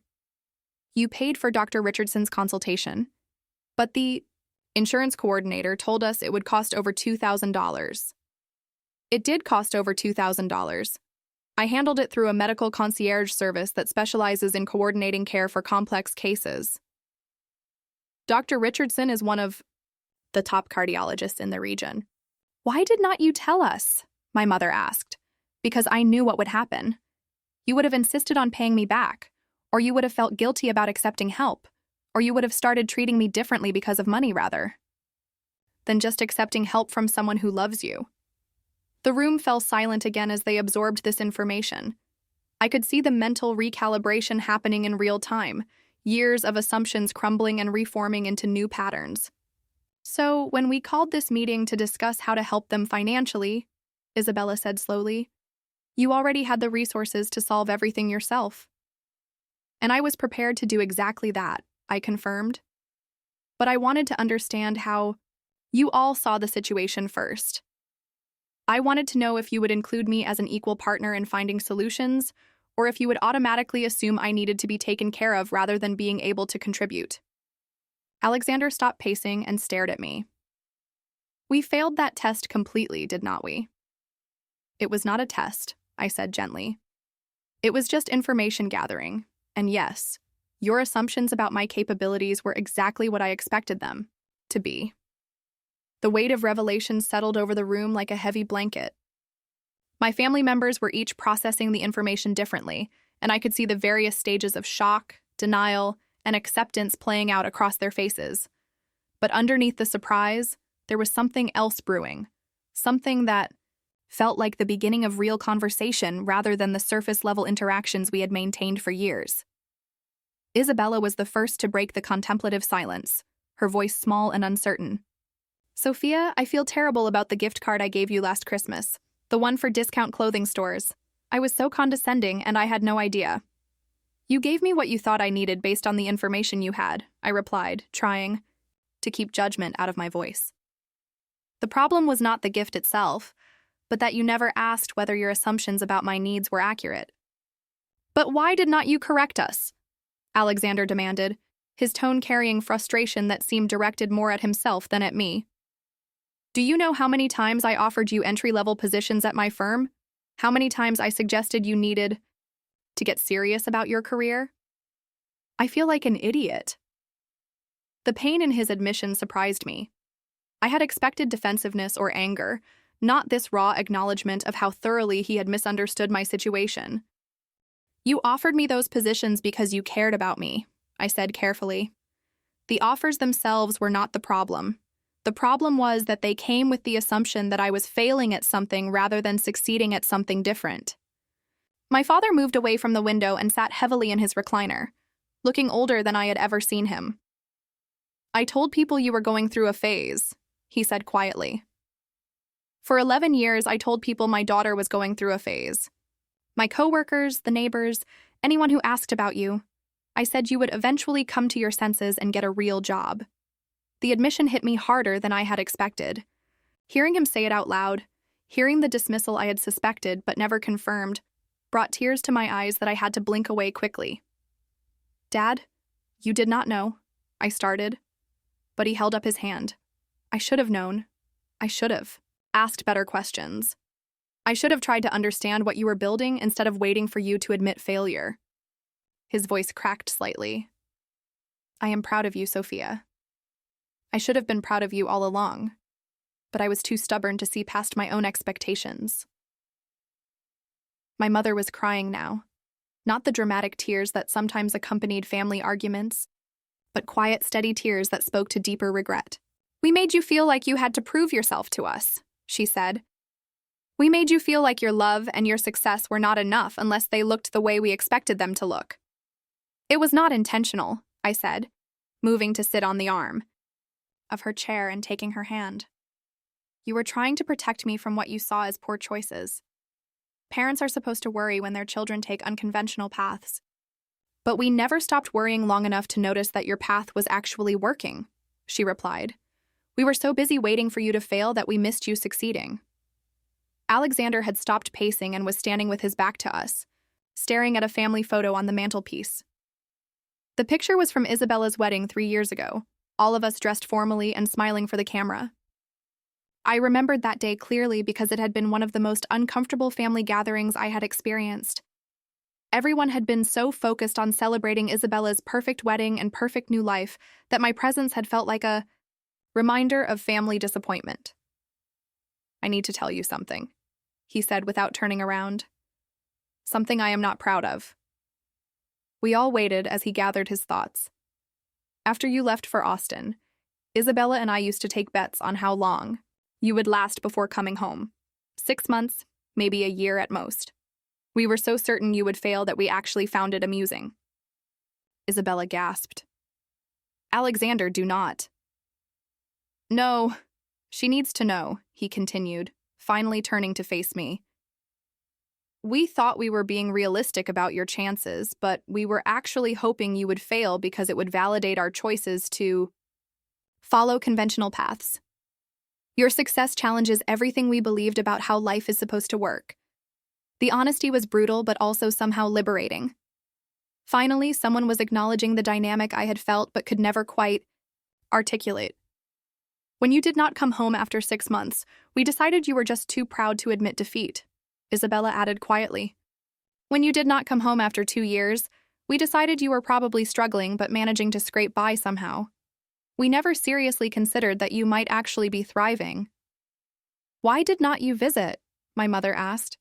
"You paid for Dr. Richardson's consultation, but the insurance coordinator told us it would cost over $2,000. "It did cost over $2,000. I handled it through a medical concierge service that specializes in coordinating care for complex cases. Dr. Richardson is one of the top cardiologists in the region." "Why did not you tell us?" my mother asked. "Because I knew what would happen. You would have insisted on paying me back, or you would have felt guilty about accepting help, or you would have started treating me differently because of money rather than just accepting help from someone who loves you." The room fell silent again as they absorbed this information. I could see the mental recalibration happening in real time, years of assumptions crumbling and reforming into new patterns. "So, when we called this meeting to discuss how to help them financially," Isabella said slowly, "you already had the resources to solve everything yourself." "And I was prepared to do exactly that," I confirmed. "But I wanted to understand how you all saw the situation first. I wanted to know if you would include me as an equal partner in finding solutions, or if you would automatically assume I needed to be taken care of rather than being able to contribute. Alexander stopped pacing and stared at me. We failed that test completely, did not we? It was not a test, I said gently. It was just information gathering, and yes, your assumptions about my capabilities were exactly what I expected them to be. The weight of revelation settled over the room like a heavy blanket. My family members were each processing the information differently, and I could see the various stages of shock, denial, and acceptance playing out across their faces. But underneath the surprise, there was something else brewing, something that felt like the beginning of real conversation rather than the surface-level interactions we had maintained for years. Isabella was the first to break the contemplative silence, her voice small and uncertain. Sophia, I feel terrible about the gift card I gave you last Christmas, the one for discount clothing stores. I was so condescending and I had no idea. You gave me what you thought I needed based on the information you had, I replied, trying to keep judgment out of my voice. The problem was not the gift itself, but that you never asked whether your assumptions about my needs were accurate. But why did not you correct us? Alexander demanded, his tone carrying frustration that seemed directed more at himself than at me. Do you know how many times I offered you entry-level positions at my firm? How many times I suggested you needed to get serious about your career? I feel like an idiot. The pain in his admission surprised me. I had expected defensiveness or anger, not this raw acknowledgement of how thoroughly he had misunderstood my situation. You offered me those positions because you cared about me, I said carefully. The offers themselves were not the problem. The problem was that they came with the assumption that I was failing at something rather than succeeding at something different. My father moved away from the window and sat heavily in his recliner, looking older than I had ever seen him. I told people you were going through a phase, he said quietly. For 11 years, I told people my daughter was going through a phase. My coworkers, the neighbors, anyone who asked about you. I said you would eventually come to your senses and get a real job. The admission hit me harder than I had expected. Hearing him say it out loud, hearing the dismissal I had suspected but never confirmed, brought tears to my eyes that I had to blink away quickly. Dad, you did not know, I started. But he held up his hand. I should have known. I should have asked better questions. I should have tried to understand what you were building instead of waiting for you to admit failure. His voice cracked slightly. I am proud of you, Sophia. I should have been proud of you all along, but I was too stubborn to see past my own expectations. My mother was crying now, not the dramatic tears that sometimes accompanied family arguments, but quiet, steady tears that spoke to deeper regret. We made you feel like you had to prove yourself to us, she said. We made you feel like your love and your success were not enough unless they looked the way we expected them to look. It was not intentional, I said, moving to sit on the arm of her chair and taking her hand. You were trying to protect me from what you saw as poor choices. Parents are supposed to worry when their children take unconventional paths. But we never stopped worrying long enough to notice that your path was actually working, she replied. We were so busy waiting for you to fail that we missed you succeeding. Alexander had stopped pacing and was standing with his back to us, staring at a family photo on the mantelpiece. The picture was from Isabella's wedding 3 years ago, all of us dressed formally and smiling for the camera. I remembered that day clearly because it had been one of the most uncomfortable family gatherings I had experienced. Everyone had been so focused on celebrating Isabella's perfect wedding and perfect new life that my presence had felt like a reminder of family disappointment. I need to tell you something, he said without turning around. Something I am not proud of. We all waited as he gathered his thoughts. After you left for Austin, Isabella and I used to take bets on how long you would last before coming home. 6 months, maybe a year at most. We were so certain you would fail that we actually found it amusing. Isabella gasped. Alexander, do not. No, she needs to know, he continued, finally turning to face me. We thought we were being realistic about your chances, but we were actually hoping you would fail because it would validate our choices to follow conventional paths. Your success challenges everything we believed about how life is supposed to work. The honesty was brutal but also somehow liberating. Finally, someone was acknowledging the dynamic I had felt but could never quite articulate. When you did not come home after 6 months, we decided you were just too proud to admit defeat, Isabella added quietly. When you did not come home after 2 years, we decided you were probably struggling but managing to scrape by somehow. We never seriously considered that you might actually be thriving. Why did not you visit? My mother asked.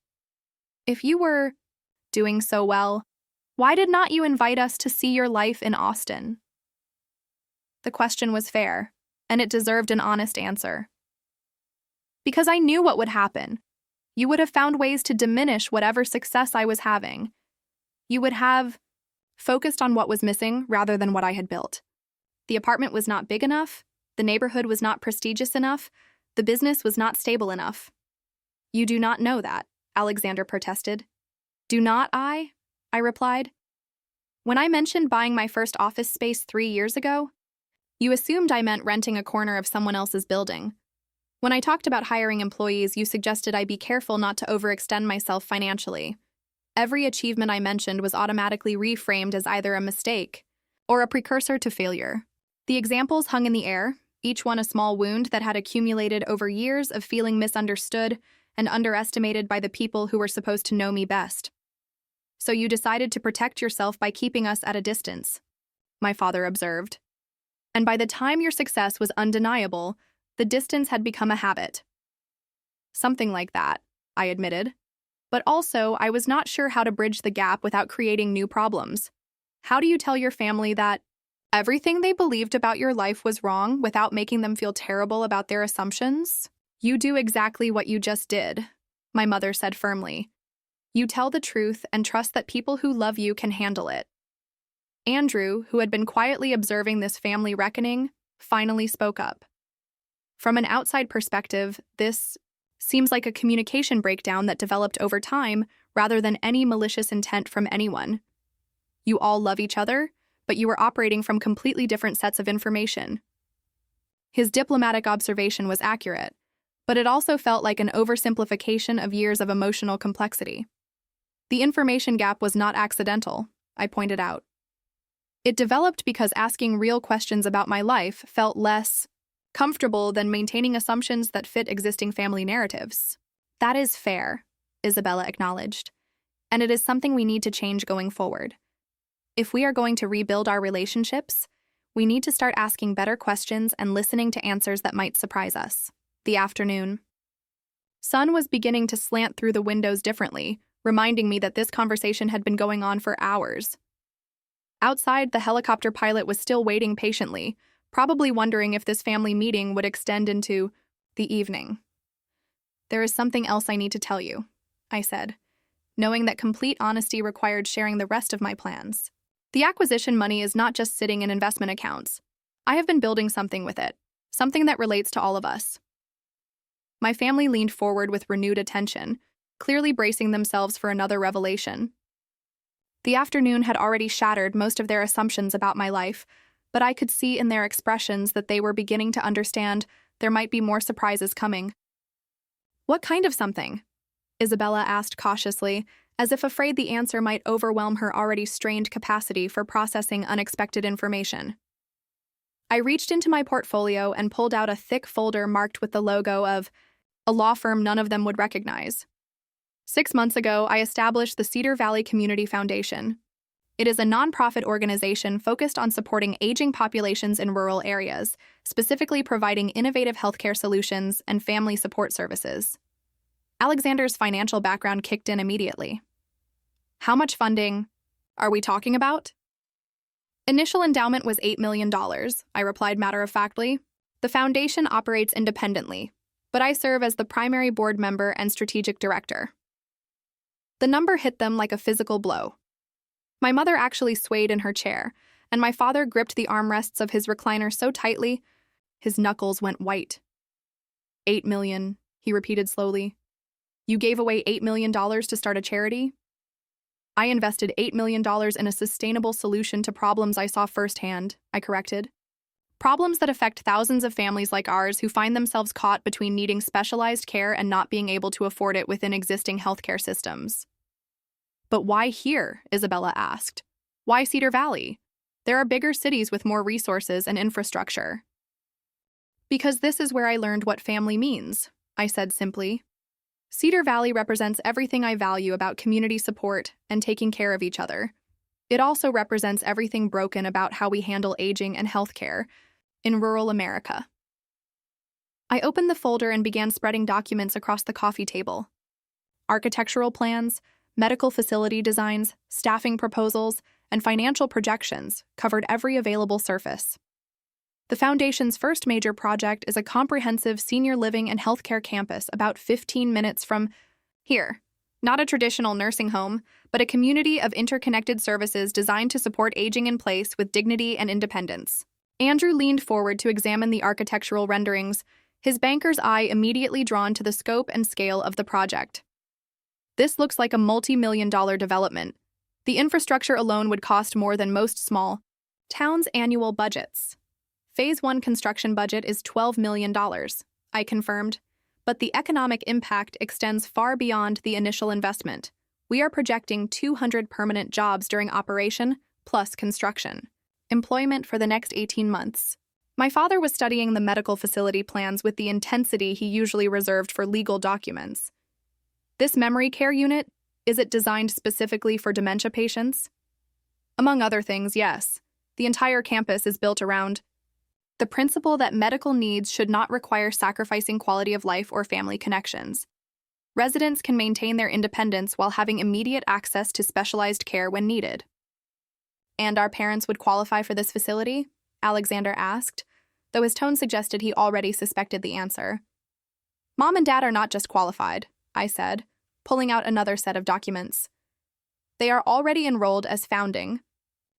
If you were doing so well, why did not you invite us to see your life in Austin? The question was fair, and it deserved an honest answer. Because I knew what would happen. You would have found ways to diminish whatever success I was having. You would have focused on what was missing rather than what I had built. The apartment was not big enough, the neighborhood was not prestigious enough, the business was not stable enough. You do not know that, Alexander protested. Do not I replied. When I mentioned buying my first office space 3 years ago, you assumed I meant renting a corner of someone else's building. When I talked about hiring employees, you suggested I be careful not to overextend myself financially. Every achievement I mentioned was automatically reframed as either a mistake or a precursor to failure. The examples hung in the air, each one a small wound that had accumulated over years of feeling misunderstood and underestimated by the people who were supposed to know me best. So you decided to protect yourself by keeping us at a distance, my father observed. And by the time your success was undeniable, the distance had become a habit. Something like that, I admitted. But also, I was not sure how to bridge the gap without creating new problems. How do you tell your family that everything they believed about your life was wrong without making them feel terrible about their assumptions? You do exactly what you just did, my mother said firmly. You tell the truth and trust that people who love you can handle it. Andrew, who had been quietly observing this family reckoning, finally spoke up. From an outside perspective, this seems like a communication breakdown that developed over time rather than any malicious intent from anyone. You all love each other, but you were operating from completely different sets of information. His diplomatic observation was accurate, but it also felt like an oversimplification of years of emotional complexity. The information gap was not accidental, I pointed out. It developed because asking real questions about my life felt less comfortable than maintaining assumptions that fit existing family narratives. That is fair, Isabella acknowledged, and it is something we need to change going forward. If we are going to rebuild our relationships, we need to start asking better questions and listening to answers that might surprise us. The afternoon. Sun was beginning to slant through the windows differently, reminding me that this conversation had been going on for hours. Outside, the helicopter pilot was still waiting patiently, probably wondering if this family meeting would extend into the evening. There is something else I need to tell you, I said, knowing that complete honesty required sharing the rest of my plans. The acquisition money is not just sitting in investment accounts. I have been building something with it, something that relates to all of us. My family leaned forward with renewed attention, clearly bracing themselves for another revelation. The afternoon had already shattered most of their assumptions about my life, but I could see in their expressions that they were beginning to understand there might be more surprises coming. What kind of something? Isabella asked cautiously, as if afraid the answer might overwhelm her already strained capacity for processing unexpected information. I reached into my portfolio and pulled out a thick folder marked with the logo of a law firm none of them would recognize. 6 months ago, I established the Cedar Valley Community Foundation. It is a nonprofit organization focused on supporting aging populations in rural areas, specifically providing innovative healthcare solutions and family support services. Alexander's financial background kicked in immediately. How much funding are we talking about? Initial endowment was $8 million, I replied matter-of-factly. The foundation operates independently, but I serve as the primary board member and strategic director. The number hit them like a physical blow. My mother actually swayed in her chair, and my father gripped the armrests of his recliner so tightly, his knuckles went white. $8 million, he repeated slowly. You gave away $8 million to start a charity? I invested $8 million in a sustainable solution to problems I saw firsthand, I corrected. Problems that affect thousands of families like ours who find themselves caught between needing specialized care and not being able to afford it within existing healthcare systems. But why here? Isabella asked. Why Cedar Valley? There are bigger cities with more resources and infrastructure. Because this is where I learned what family means, I said simply. Cedar Valley represents everything I value about community support and taking care of each other. It also represents everything broken about how we handle aging and healthcare in rural America. I opened the folder and began spreading documents across the coffee table. Architectural plans, medical facility designs, staffing proposals, and financial projections covered every available surface. The Foundation's first major project is a comprehensive senior living and healthcare campus about 15 minutes from here. Not a traditional nursing home, but a community of interconnected services designed to support aging in place with dignity and independence. Andrew leaned forward to examine the architectural renderings, his banker's eye immediately drawn to the scope and scale of the project. This looks like a multi-million-dollar development. The infrastructure alone would cost more than most small towns' annual budgets. Phase 1 construction budget is $12 million, I confirmed, but the economic impact extends far beyond the initial investment. We are projecting 200 permanent jobs during operation, plus construction. Employment for the next 18 months. My father was studying the medical facility plans with the intensity he usually reserved for legal documents. This memory care unit, is it designed specifically for dementia patients? Among other things, yes. The entire campus is built around the principle that medical needs should not require sacrificing quality of life or family connections. Residents can maintain their independence while having immediate access to specialized care when needed. And our parents would qualify for this facility? Alexander asked, though his tone suggested he already suspected the answer. Mom and Dad are not just qualified, I said, pulling out another set of documents. They are already enrolled as founding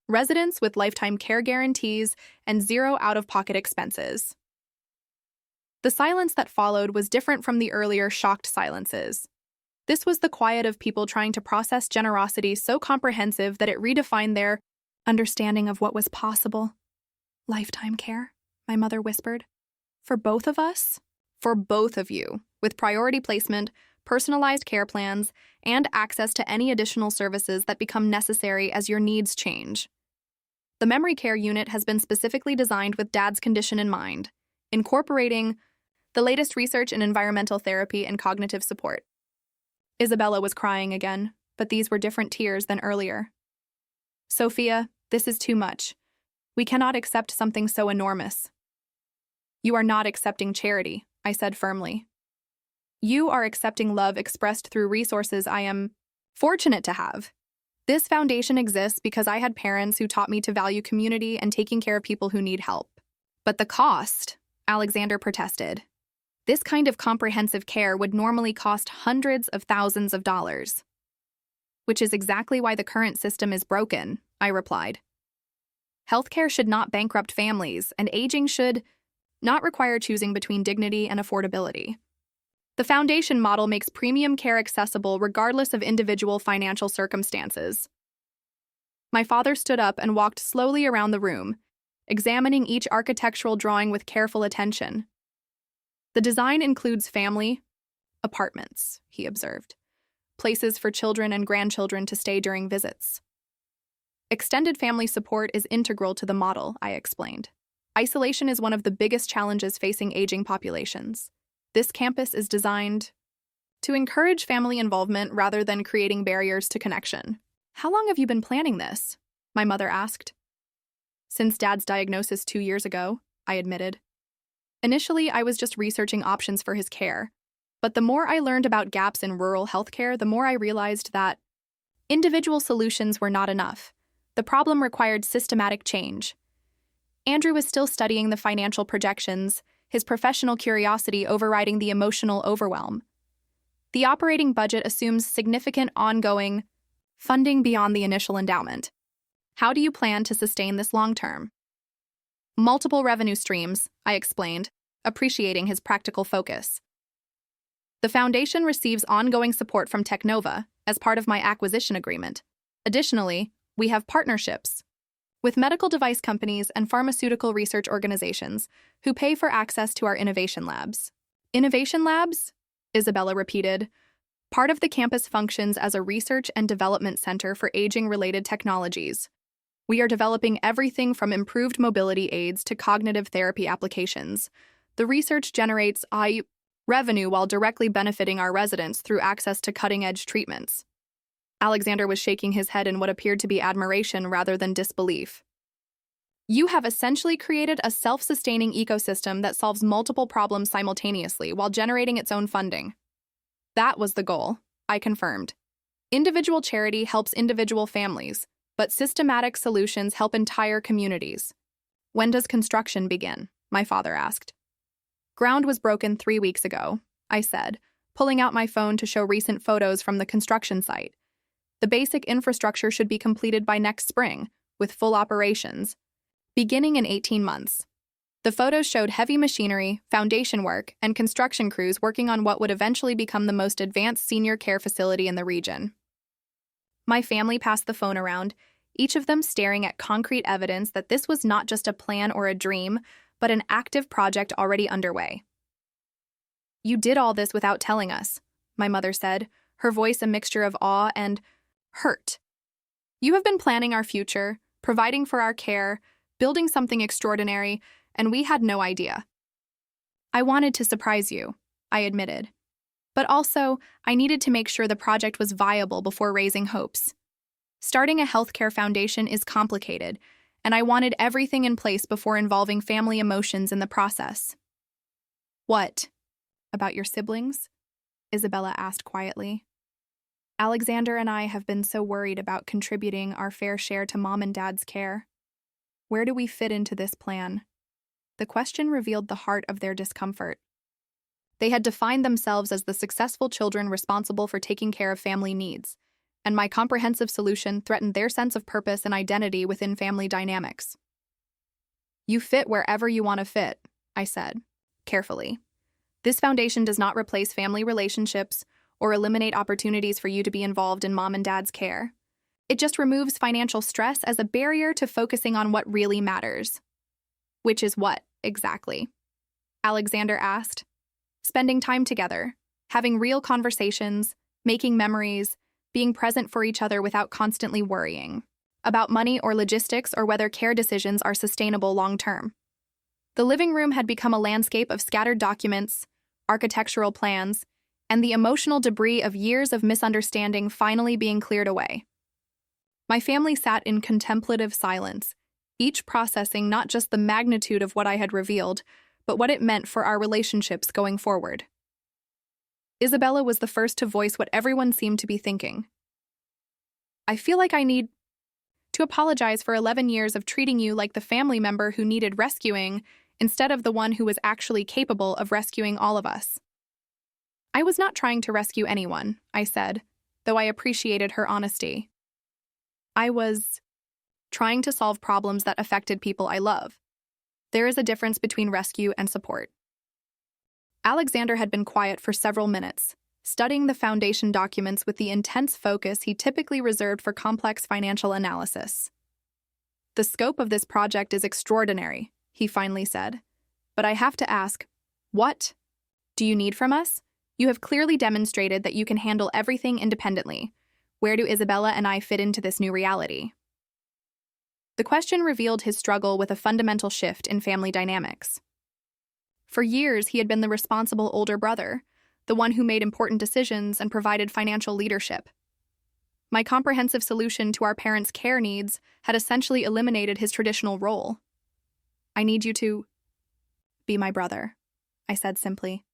residents with lifetime care guarantees and zero out-of-pocket expenses. The silence that followed was different from the earlier shocked silences. This was the quiet of people trying to process generosity so comprehensive that it redefined their understanding of what was possible. Lifetime care, my mother whispered. For both of us? For both of you, with priority placement, personalized care plans, and access to any additional services that become necessary as your needs change. The memory care unit has been specifically designed with Dad's condition in mind, incorporating the latest research in environmental therapy and cognitive support. Isabella was crying again, but these were different tears than earlier. Sophia, this is too much. We cannot accept something so enormous. You are not accepting charity, I said firmly. You are accepting love expressed through resources I am fortunate to have. This foundation exists because I had parents who taught me to value community and taking care of people who need help. But the cost, Alexander protested. This kind of comprehensive care would normally cost hundreds of thousands of dollars. Which is exactly why the current system is broken, I replied. Healthcare should not bankrupt families, and aging should not require choosing between dignity and affordability. The foundation model makes premium care accessible regardless of individual financial circumstances. My father stood up and walked slowly around the room, examining each architectural drawing with careful attention. The design includes family apartments, he observed, places for children and grandchildren to stay during visits. Extended family support is integral to the model, I explained. Isolation is one of the biggest challenges facing aging populations. This campus is designed to encourage family involvement rather than creating barriers to connection. How long have you been planning this? My mother asked. Since Dad's diagnosis 2 years ago, I admitted. Initially, I was just researching options for his care, but the more I learned about gaps in rural healthcare, the more I realized that individual solutions were not enough. The problem required systematic change. Andrew was still studying the financial projections, his professional curiosity overriding the emotional overwhelm. The operating budget assumes significant ongoing funding beyond the initial endowment. How do you plan to sustain this long-term? Multiple revenue streams, I explained, appreciating his practical focus. The foundation receives ongoing support from Technova as part of my acquisition agreement. Additionally, we have partnerships with medical device companies and pharmaceutical research organizations who pay for access to our innovation labs. Innovation labs? Isabella repeated. Part of the campus functions as a research and development center for aging-related technologies. We are developing everything from improved mobility aids to cognitive therapy applications. The research generates revenue while directly benefiting our residents through access to cutting-edge treatments. Alexander was shaking his head in what appeared to be admiration rather than disbelief. You have essentially created a self-sustaining ecosystem that solves multiple problems simultaneously while generating its own funding. That was the goal, I confirmed. Individual charity helps individual families, but systematic solutions help entire communities. When does construction begin? My father asked. Ground was broken 3 weeks ago, I said, pulling out my phone to show recent photos from the construction site. The basic infrastructure should be completed by next spring, with full operations, beginning in 18 months. The photos showed heavy machinery, foundation work, and construction crews working on what would eventually become the most advanced senior care facility in the region. My family passed the phone around, each of them staring at concrete evidence that this was not just a plan or a dream, but an active project already underway. You did all this without telling us, my mother said, her voice a mixture of awe and hurt. You have been planning our future, providing for our care, building something extraordinary, and we had no idea. I wanted to surprise you, I admitted. But also, I needed to make sure the project was viable before raising hopes. Starting a healthcare foundation is complicated, and I wanted everything in place before involving family emotions in the process. What? About your siblings? Isabella asked quietly. Alexander and I have been so worried about contributing our fair share to Mom and Dad's care. Where do we fit into this plan? The question revealed the heart of their discomfort. They had defined themselves as the successful children responsible for taking care of family needs, and my comprehensive solution threatened their sense of purpose and identity within family dynamics. You fit wherever you want to fit, I said, carefully. This foundation does not replace family relationships or eliminate opportunities for you to be involved in Mom and Dad's care. It just removes financial stress as a barrier to focusing on what really matters. Which is what, exactly? Alexander asked. Spending time together, having real conversations, making memories, being present for each other without constantly worrying about money or logistics or whether care decisions are sustainable long-term. The living room had become a landscape of scattered documents, architectural plans, and the emotional debris of years of misunderstanding finally being cleared away. My family sat in contemplative silence, each processing not just the magnitude of what I had revealed, but what it meant for our relationships going forward. Isabella was the first to voice what everyone seemed to be thinking. I feel like I need to apologize for 11 years of treating you like the family member who needed rescuing instead of the one who was actually capable of rescuing all of us. I was not trying to rescue anyone, I said, though I appreciated her honesty. I was trying to solve problems that affected people I love. There is a difference between rescue and support. Alexander had been quiet for several minutes, studying the foundation documents with the intense focus he typically reserved for complex financial analysis. The scope of this project is extraordinary, he finally said. But I have to ask, what do you need from us? You have clearly demonstrated that you can handle everything independently. Where do Isabella and I fit into this new reality? The question revealed his struggle with a fundamental shift in family dynamics. For years, he had been the responsible older brother, the one who made important decisions and provided financial leadership. My comprehensive solution to our parents' care needs had essentially eliminated his traditional role. I need you to be my brother, I said simply.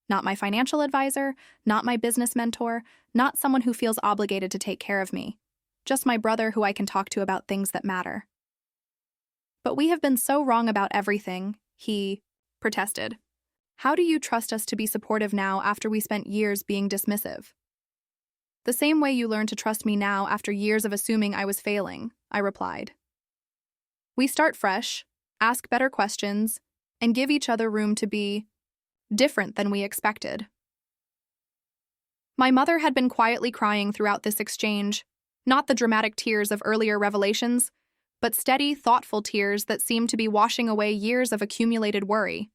Not my financial advisor, not my business mentor, not someone who feels obligated to take care of me. Just my brother who I can talk to about things that matter. But we have been so wrong about everything, he protested. How do you trust us to be supportive now after we spent years being dismissive? The same way you learn to trust me now after years of assuming I was failing, I replied. We start fresh, ask better questions, and give each other room to be different than we expected. My mother had been quietly crying throughout this exchange, not the dramatic tears of earlier revelations, but steady, thoughtful tears that seemed to be washing away years of accumulated worry.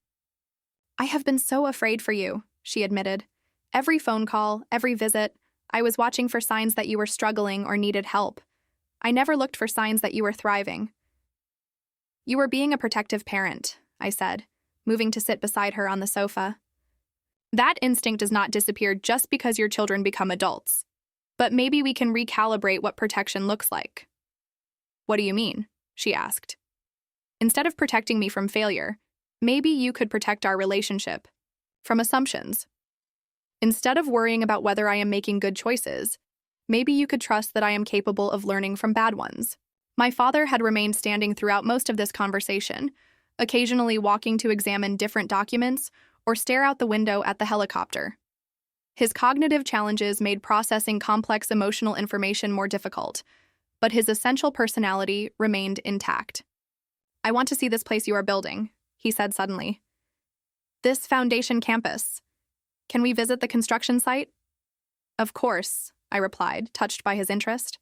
"I have been so afraid for you," she admitted. "Every phone call, every visit, I was watching for signs that you were struggling or needed help. I never looked for signs that you were thriving." "You were being a protective parent," I said, moving to sit beside her on the sofa. "That instinct does not disappear just because your children become adults. But maybe we can recalibrate what protection looks like." "What do you mean?" she asked. "Instead of protecting me from failure, maybe you could protect our relationship from assumptions. Instead of worrying about whether I am making good choices, maybe you could trust that I am capable of learning from bad ones." My father had remained standing throughout most of this conversation, occasionally walking to examine different documents or stare out the window at the helicopter. His cognitive challenges made processing complex emotional information more difficult, but his essential personality remained intact. "I want to see this place you are building," he said suddenly. "This foundation campus. Can we visit the construction site?" "Of course," I replied, touched by his interest.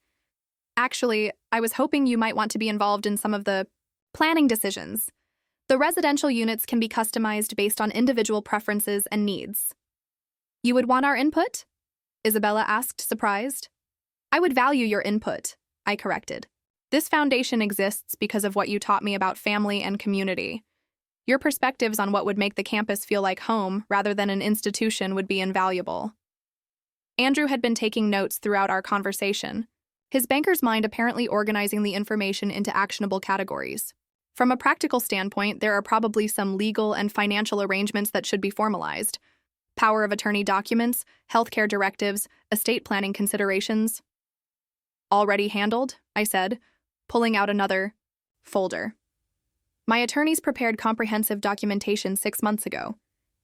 "Actually, I was hoping you might want to be involved in some of the planning decisions. The residential units can be customized based on individual preferences and needs." "You would want our input?" Isabella asked, surprised. "I would value your input," I corrected. "This foundation exists because of what you taught me about family and community. Your perspectives on what would make the campus feel like home rather than an institution would be invaluable." Andrew had been taking notes throughout our conversation, his banker's mind apparently organizing the information into actionable categories. From a practical standpoint, there are probably some legal and financial arrangements that should be formalized. Power of attorney documents, healthcare directives, estate planning considerations. "Already handled," I said, pulling out another folder. "My attorneys prepared comprehensive documentation 6 months ago.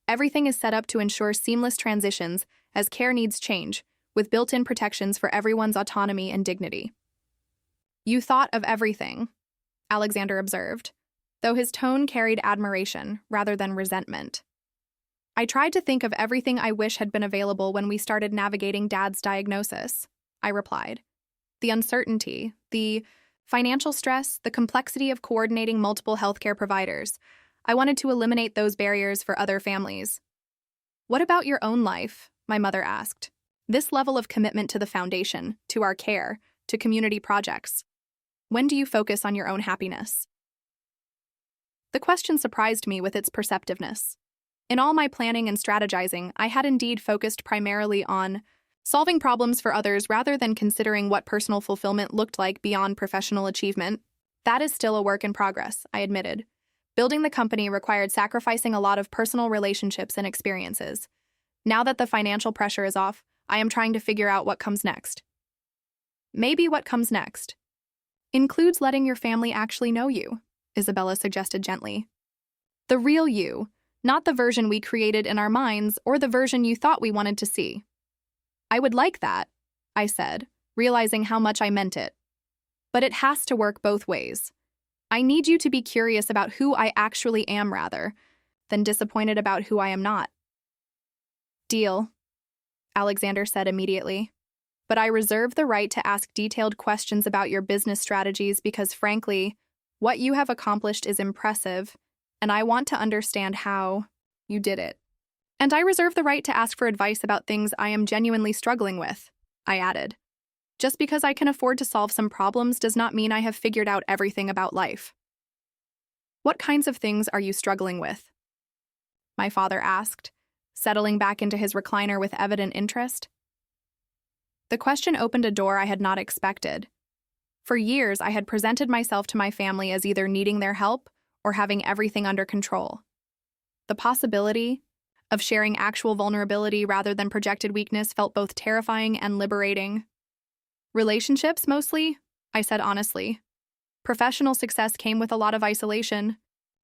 Everything is set up to ensure seamless transitions as care needs change, with built-in protections for everyone's autonomy and dignity." "You thought of everything," Alexander observed, though his tone carried admiration rather than resentment. "I tried to think of everything I wish had been available when we started navigating Dad's diagnosis," I replied. "The uncertainty, the financial stress, the complexity of coordinating multiple healthcare providers. I wanted to eliminate those barriers for other families." "What about your own life?" my mother asked. "This level of commitment to the foundation, to our care, to community projects. When do you focus on your own happiness?" The question surprised me with its perceptiveness. In all my planning and strategizing, I had indeed focused primarily on solving problems for others rather than considering what personal fulfillment looked like beyond professional achievement. "That is still a work in progress," I admitted. "Building the company required sacrificing a lot of personal relationships and experiences. Now that the financial pressure is off, I am trying to figure out what comes next." "Maybe what comes next includes letting your family actually know you," Isabella suggested gently. "The real you, not the version we created in our minds or the version you thought we wanted to see." "I would like that," I said, realizing how much I meant it. "But it has to work both ways. I need you to be curious about who I actually am rather than disappointed about who I am not." "Deal," Alexander said immediately. "But I reserve the right to ask detailed questions about your business strategies because, frankly, what you have accomplished is impressive, and I want to understand how you did it. And I reserve the right to ask for advice about things I am genuinely struggling with," I added. "Just because I can afford to solve some problems does not mean I have figured out everything about life." "What kinds of things are you struggling with?" my father asked, settling back into his recliner with evident interest. The question opened a door I had not expected. For years, I had presented myself to my family as either needing their help or having everything under control. The possibility of sharing actual vulnerability rather than projected weakness felt both terrifying and liberating. "Relationships, mostly," I said honestly. "Professional success came with a lot of isolation.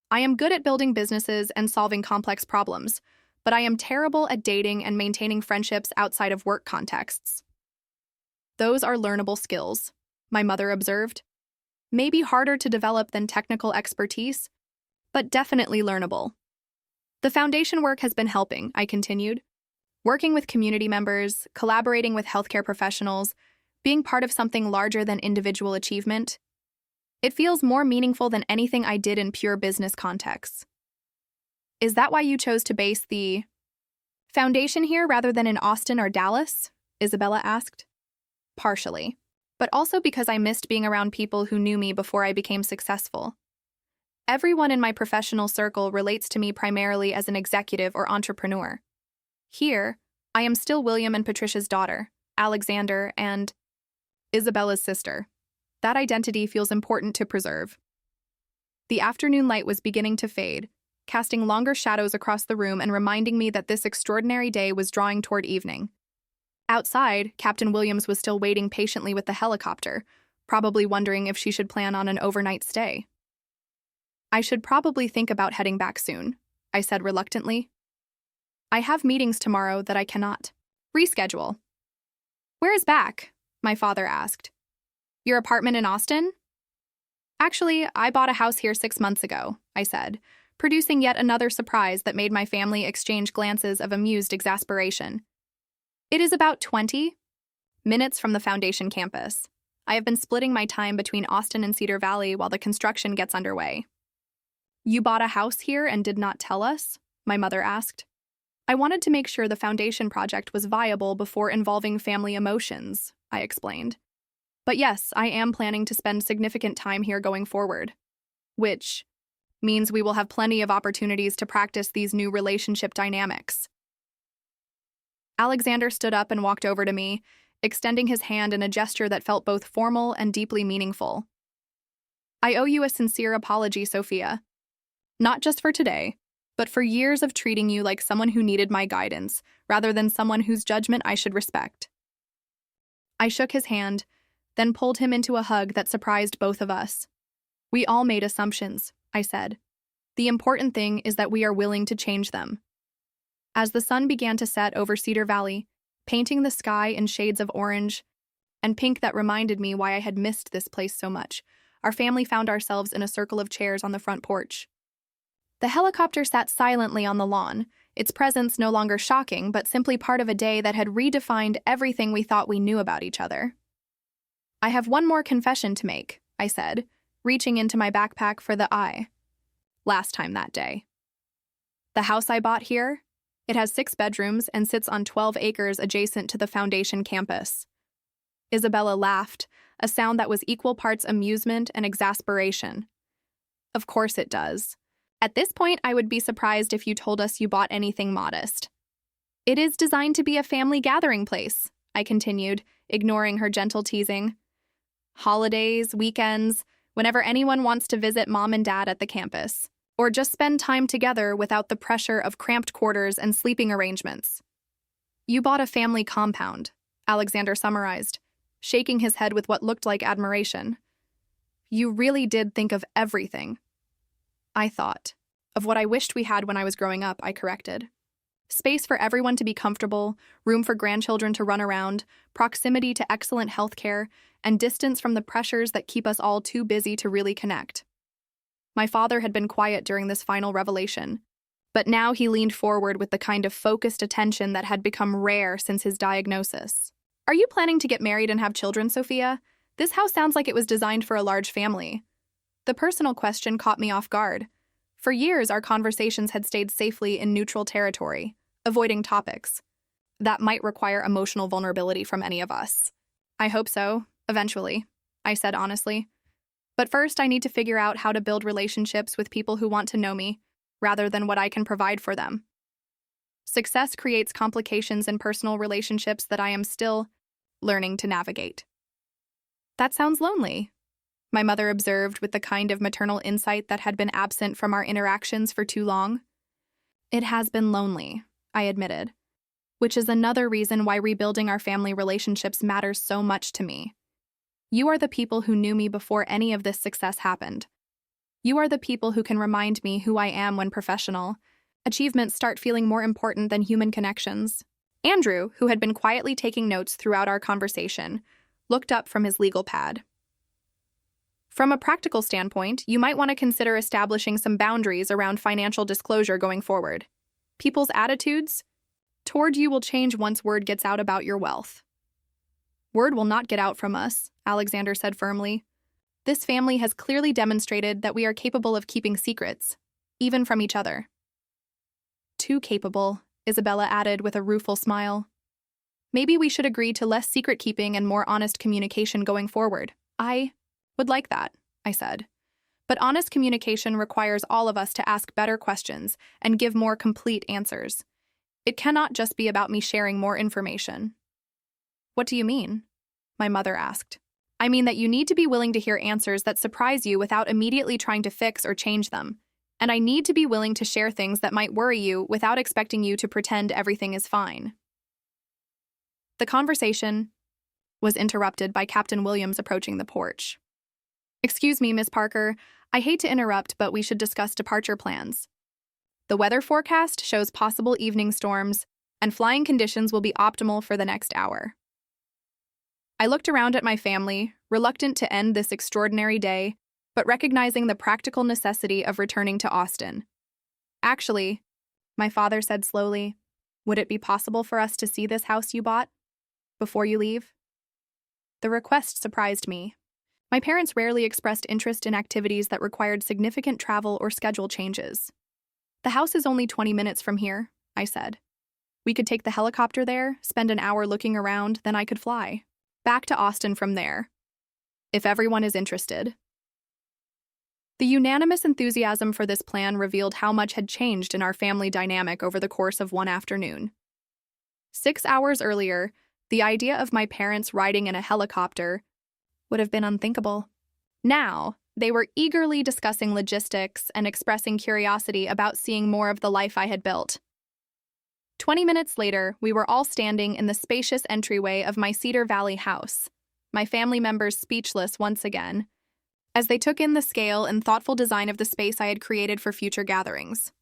I am good at building businesses and solving complex problems, but I am terrible at dating and maintaining friendships outside of work contexts." "Those are learnable skills," my mother observed. "Maybe harder to develop than technical expertise, but definitely learnable." "The foundation work has been helping," I continued. "Working with community members, collaborating with healthcare professionals, being part of something larger than individual achievement. It feels more meaningful than anything I did in pure business contexts. Is that why you chose to base the foundation here rather than in Austin or Dallas? Isabella asked. Partially, but also because I missed being around people who knew me before I became successful. Everyone in my professional circle relates to me primarily as an executive or entrepreneur. Here, I am still William and Patricia's daughter, Alexander, and Isabella's sister. That identity feels important to preserve. The afternoon light was beginning to fade, casting longer shadows across the room and reminding me that this extraordinary day was drawing toward evening. Outside, Captain Williams was still waiting patiently with the helicopter, probably wondering if she should plan on an overnight stay. I should probably think about heading back soon, I said reluctantly. I have meetings tomorrow that I cannot reschedule. Where is back? My father asked. Your apartment in Austin? Actually, I bought a house here 6 months ago, I said, producing yet another surprise that made my family exchange glances of amused exasperation. It is about 20 minutes from the Foundation campus. I have been splitting my time between Austin and Cedar Valley while the construction gets underway. You bought a house here and did not tell us? My mother asked. I wanted to make sure the Foundation project was viable before involving family emotions, I explained. But yes, I am planning to spend significant time here going forward, which means we will have plenty of opportunities to practice these new relationship dynamics. Alexander stood up and walked over to me, extending his hand in a gesture that felt both formal and deeply meaningful. I owe you a sincere apology, Sophia. Not just for today, but for years of treating you like someone who needed my guidance, rather than someone whose judgment I should respect. I shook his hand, then pulled him into a hug that surprised both of us. We all made assumptions, I said. The important thing is that we are willing to change them. As the sun began to set over Cedar Valley, painting the sky in shades of orange and pink that reminded me why I had missed this place so much, our family found ourselves in a circle of chairs on the front porch. The helicopter sat silently on the lawn, its presence no longer shocking, but simply part of a day that had redefined everything we thought we knew about each other. I have one more confession to make, I said, reaching into my backpack for the last time that day. The house I bought here? It has 6 bedrooms and sits on 12 acres adjacent to the Foundation campus. Isabella laughed, a sound that was equal parts amusement and exasperation. Of course it does. At this point, I would be surprised if you told us you bought anything modest. It is designed to be a family gathering place, I continued, ignoring her gentle teasing. Holidays, weekends, whenever anyone wants to visit mom and dad at the campus, or just spend time together without the pressure of cramped quarters and sleeping arrangements. You bought a family compound, Alexander summarized, shaking his head with what looked like admiration. You really did think of everything. I thought. Of what I wished we had when I was growing up, I corrected. Space for everyone to be comfortable, room for grandchildren to run around, proximity to excellent health care, and distance from the pressures that keep us all too busy to really connect. My father had been quiet during this final revelation, but now he leaned forward with the kind of focused attention that had become rare since his diagnosis. Are you planning to get married and have children, Sophia? This house sounds like it was designed for a large family. The personal question caught me off guard. For years, our conversations had stayed safely in neutral territory, avoiding topics that might require emotional vulnerability from any of us. I hope so, eventually, I said honestly. But first, I need to figure out how to build relationships with people who want to know me, rather than what I can provide for them. Success creates complications in personal relationships that I am still learning to navigate. That sounds lonely, my mother observed with the kind of maternal insight that had been absent from our interactions for too long. It has been lonely, I admitted, which is another reason why rebuilding our family relationships matters so much to me. You are the people who knew me before any of this success happened. You are the people who can remind me who I am when professional. Achievements start feeling more important than human connections. Andrew, who had been quietly taking notes throughout our conversation, looked up from his legal pad. From a practical standpoint, you might want to consider establishing some boundaries around financial disclosure going forward. People's attitudes toward you will change once word gets out about your wealth. Word will not get out from us, Alexander said firmly. This family has clearly demonstrated that we are capable of keeping secrets, even from each other. Too capable, Isabella added with a rueful smile. Maybe we should agree to less secret-keeping and more honest communication going forward. I would like that, I said. But honest communication requires all of us to ask better questions and give more complete answers. It cannot just be about me sharing more information. What do you mean? My mother asked. I mean that you need to be willing to hear answers that surprise you without immediately trying to fix or change them. And I need to be willing to share things that might worry you without expecting you to pretend everything is fine. The conversation was interrupted by Captain Williams approaching the porch. Excuse me, Miss Parker. I hate to interrupt, but we should discuss departure plans. The weather forecast shows possible evening storms, and flying conditions will be optimal for the next hour. I looked around at my family, reluctant to end this extraordinary day, but recognizing the practical necessity of returning to Austin. Actually, my father said slowly, would it be possible for us to see this house you bought before you leave? The request surprised me. My parents rarely expressed interest in activities that required significant travel or schedule changes. The house is only 20 minutes from here, I said. We could take the helicopter there, spend an hour looking around, then I could fly back to Austin from there, if everyone is interested. The unanimous enthusiasm for this plan revealed how much had changed in our family dynamic over the course of one afternoon. 6 hours earlier, the idea of my parents riding in a helicopter would have been unthinkable. Now, they were eagerly discussing logistics and expressing curiosity about seeing more of the life I had built. 20 minutes later, we were all standing in the spacious entryway of my Cedar Valley house, my family members speechless once again, as they took in the scale and thoughtful design of the space I had created for future gatherings.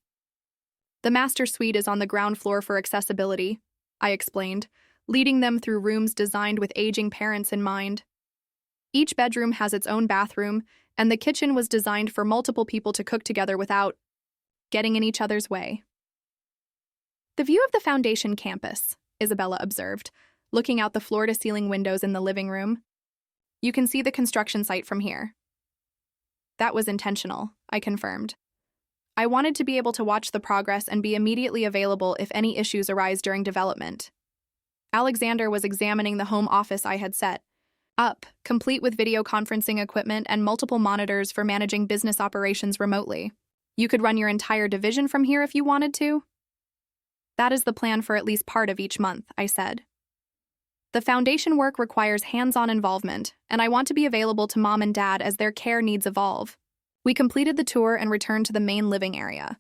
The master suite is on the ground floor for accessibility, I explained, leading them through rooms designed with aging parents in mind. Each bedroom has its own bathroom, and the kitchen was designed for multiple people to cook together without getting in each other's way. The view of the Foundation campus, Isabella observed, looking out the floor-to-ceiling windows in the living room. You can see the construction site from here. That was intentional, I confirmed. I wanted to be able to watch the progress and be immediately available if any issues arise during development. Alexander was examining the home office I had set up, complete with video conferencing equipment and multiple monitors for managing business operations remotely. You could run your entire division from here if you wanted to. That is the plan for at least part of each month, I said. The foundation work requires hands-on involvement, and I want to be available to Mom and Dad as their care needs evolve. We completed the tour and returned to the main living area.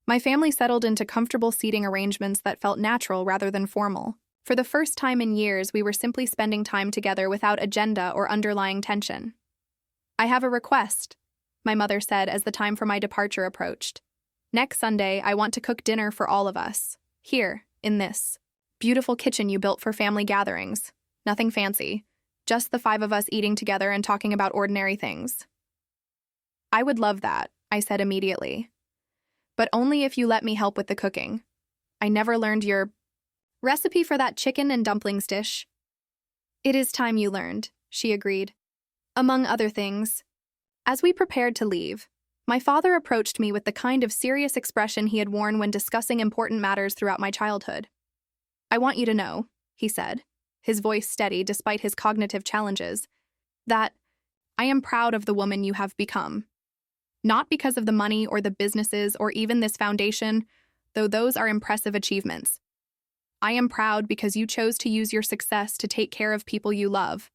My family settled into comfortable seating arrangements that felt natural rather than formal. For the first time in years, we were simply spending time together without agenda or underlying tension. I have a request, my mother said as the time for my departure approached. Next Sunday, I want to cook dinner for all of us, here, in this beautiful kitchen you built for family gatherings. Nothing fancy, just the 5 of us eating together and talking about ordinary things. I would love that, I said immediately. But only if you let me help with the cooking. I never learned your recipe for that chicken and dumplings dish. It is time you learned, she agreed. Among other things, as we prepared to leave, my father approached me with the kind of serious expression he had worn when discussing important matters throughout my childhood. I want you to know, he said, his voice steady despite his cognitive challenges, that I am proud of the woman you have become. Not because of the money or the businesses or even this foundation, though those are impressive achievements. I am proud because you chose to use your success to take care of people you love.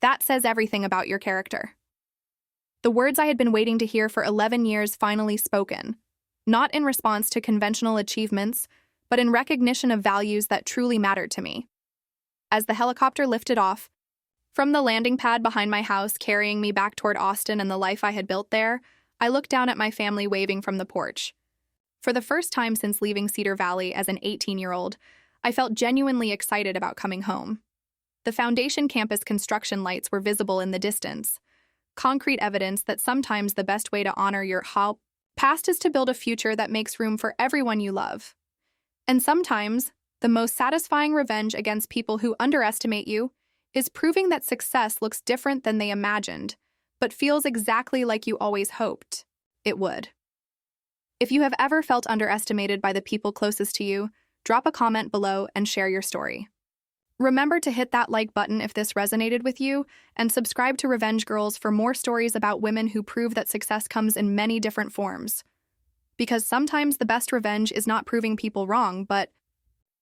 That says everything about your character. The words I had been waiting to hear for 11 years finally spoken, not in response to conventional achievements, but in recognition of values that truly mattered to me. As the helicopter lifted off, from the landing pad behind my house carrying me back toward Austin and the life I had built there, I looked down at my family waving from the porch. For the first time since leaving Cedar Valley as an 18-year-old, I felt genuinely excited about coming home. The Foundation campus construction lights were visible in the distance, concrete evidence that sometimes the best way to honor your past is to build a future that makes room for everyone you love. And sometimes, the most satisfying revenge against people who underestimate you is proving that success looks different than they imagined, but feels exactly like you always hoped it would. If you have ever felt underestimated by the people closest to you, drop a comment below and share your story. Remember to hit that like button if this resonated with you, and subscribe to Revenge Girls for more stories about women who prove that success comes in many different forms. Because sometimes the best revenge is not proving people wrong, but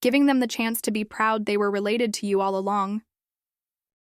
giving them the chance to be proud they were related to you all along.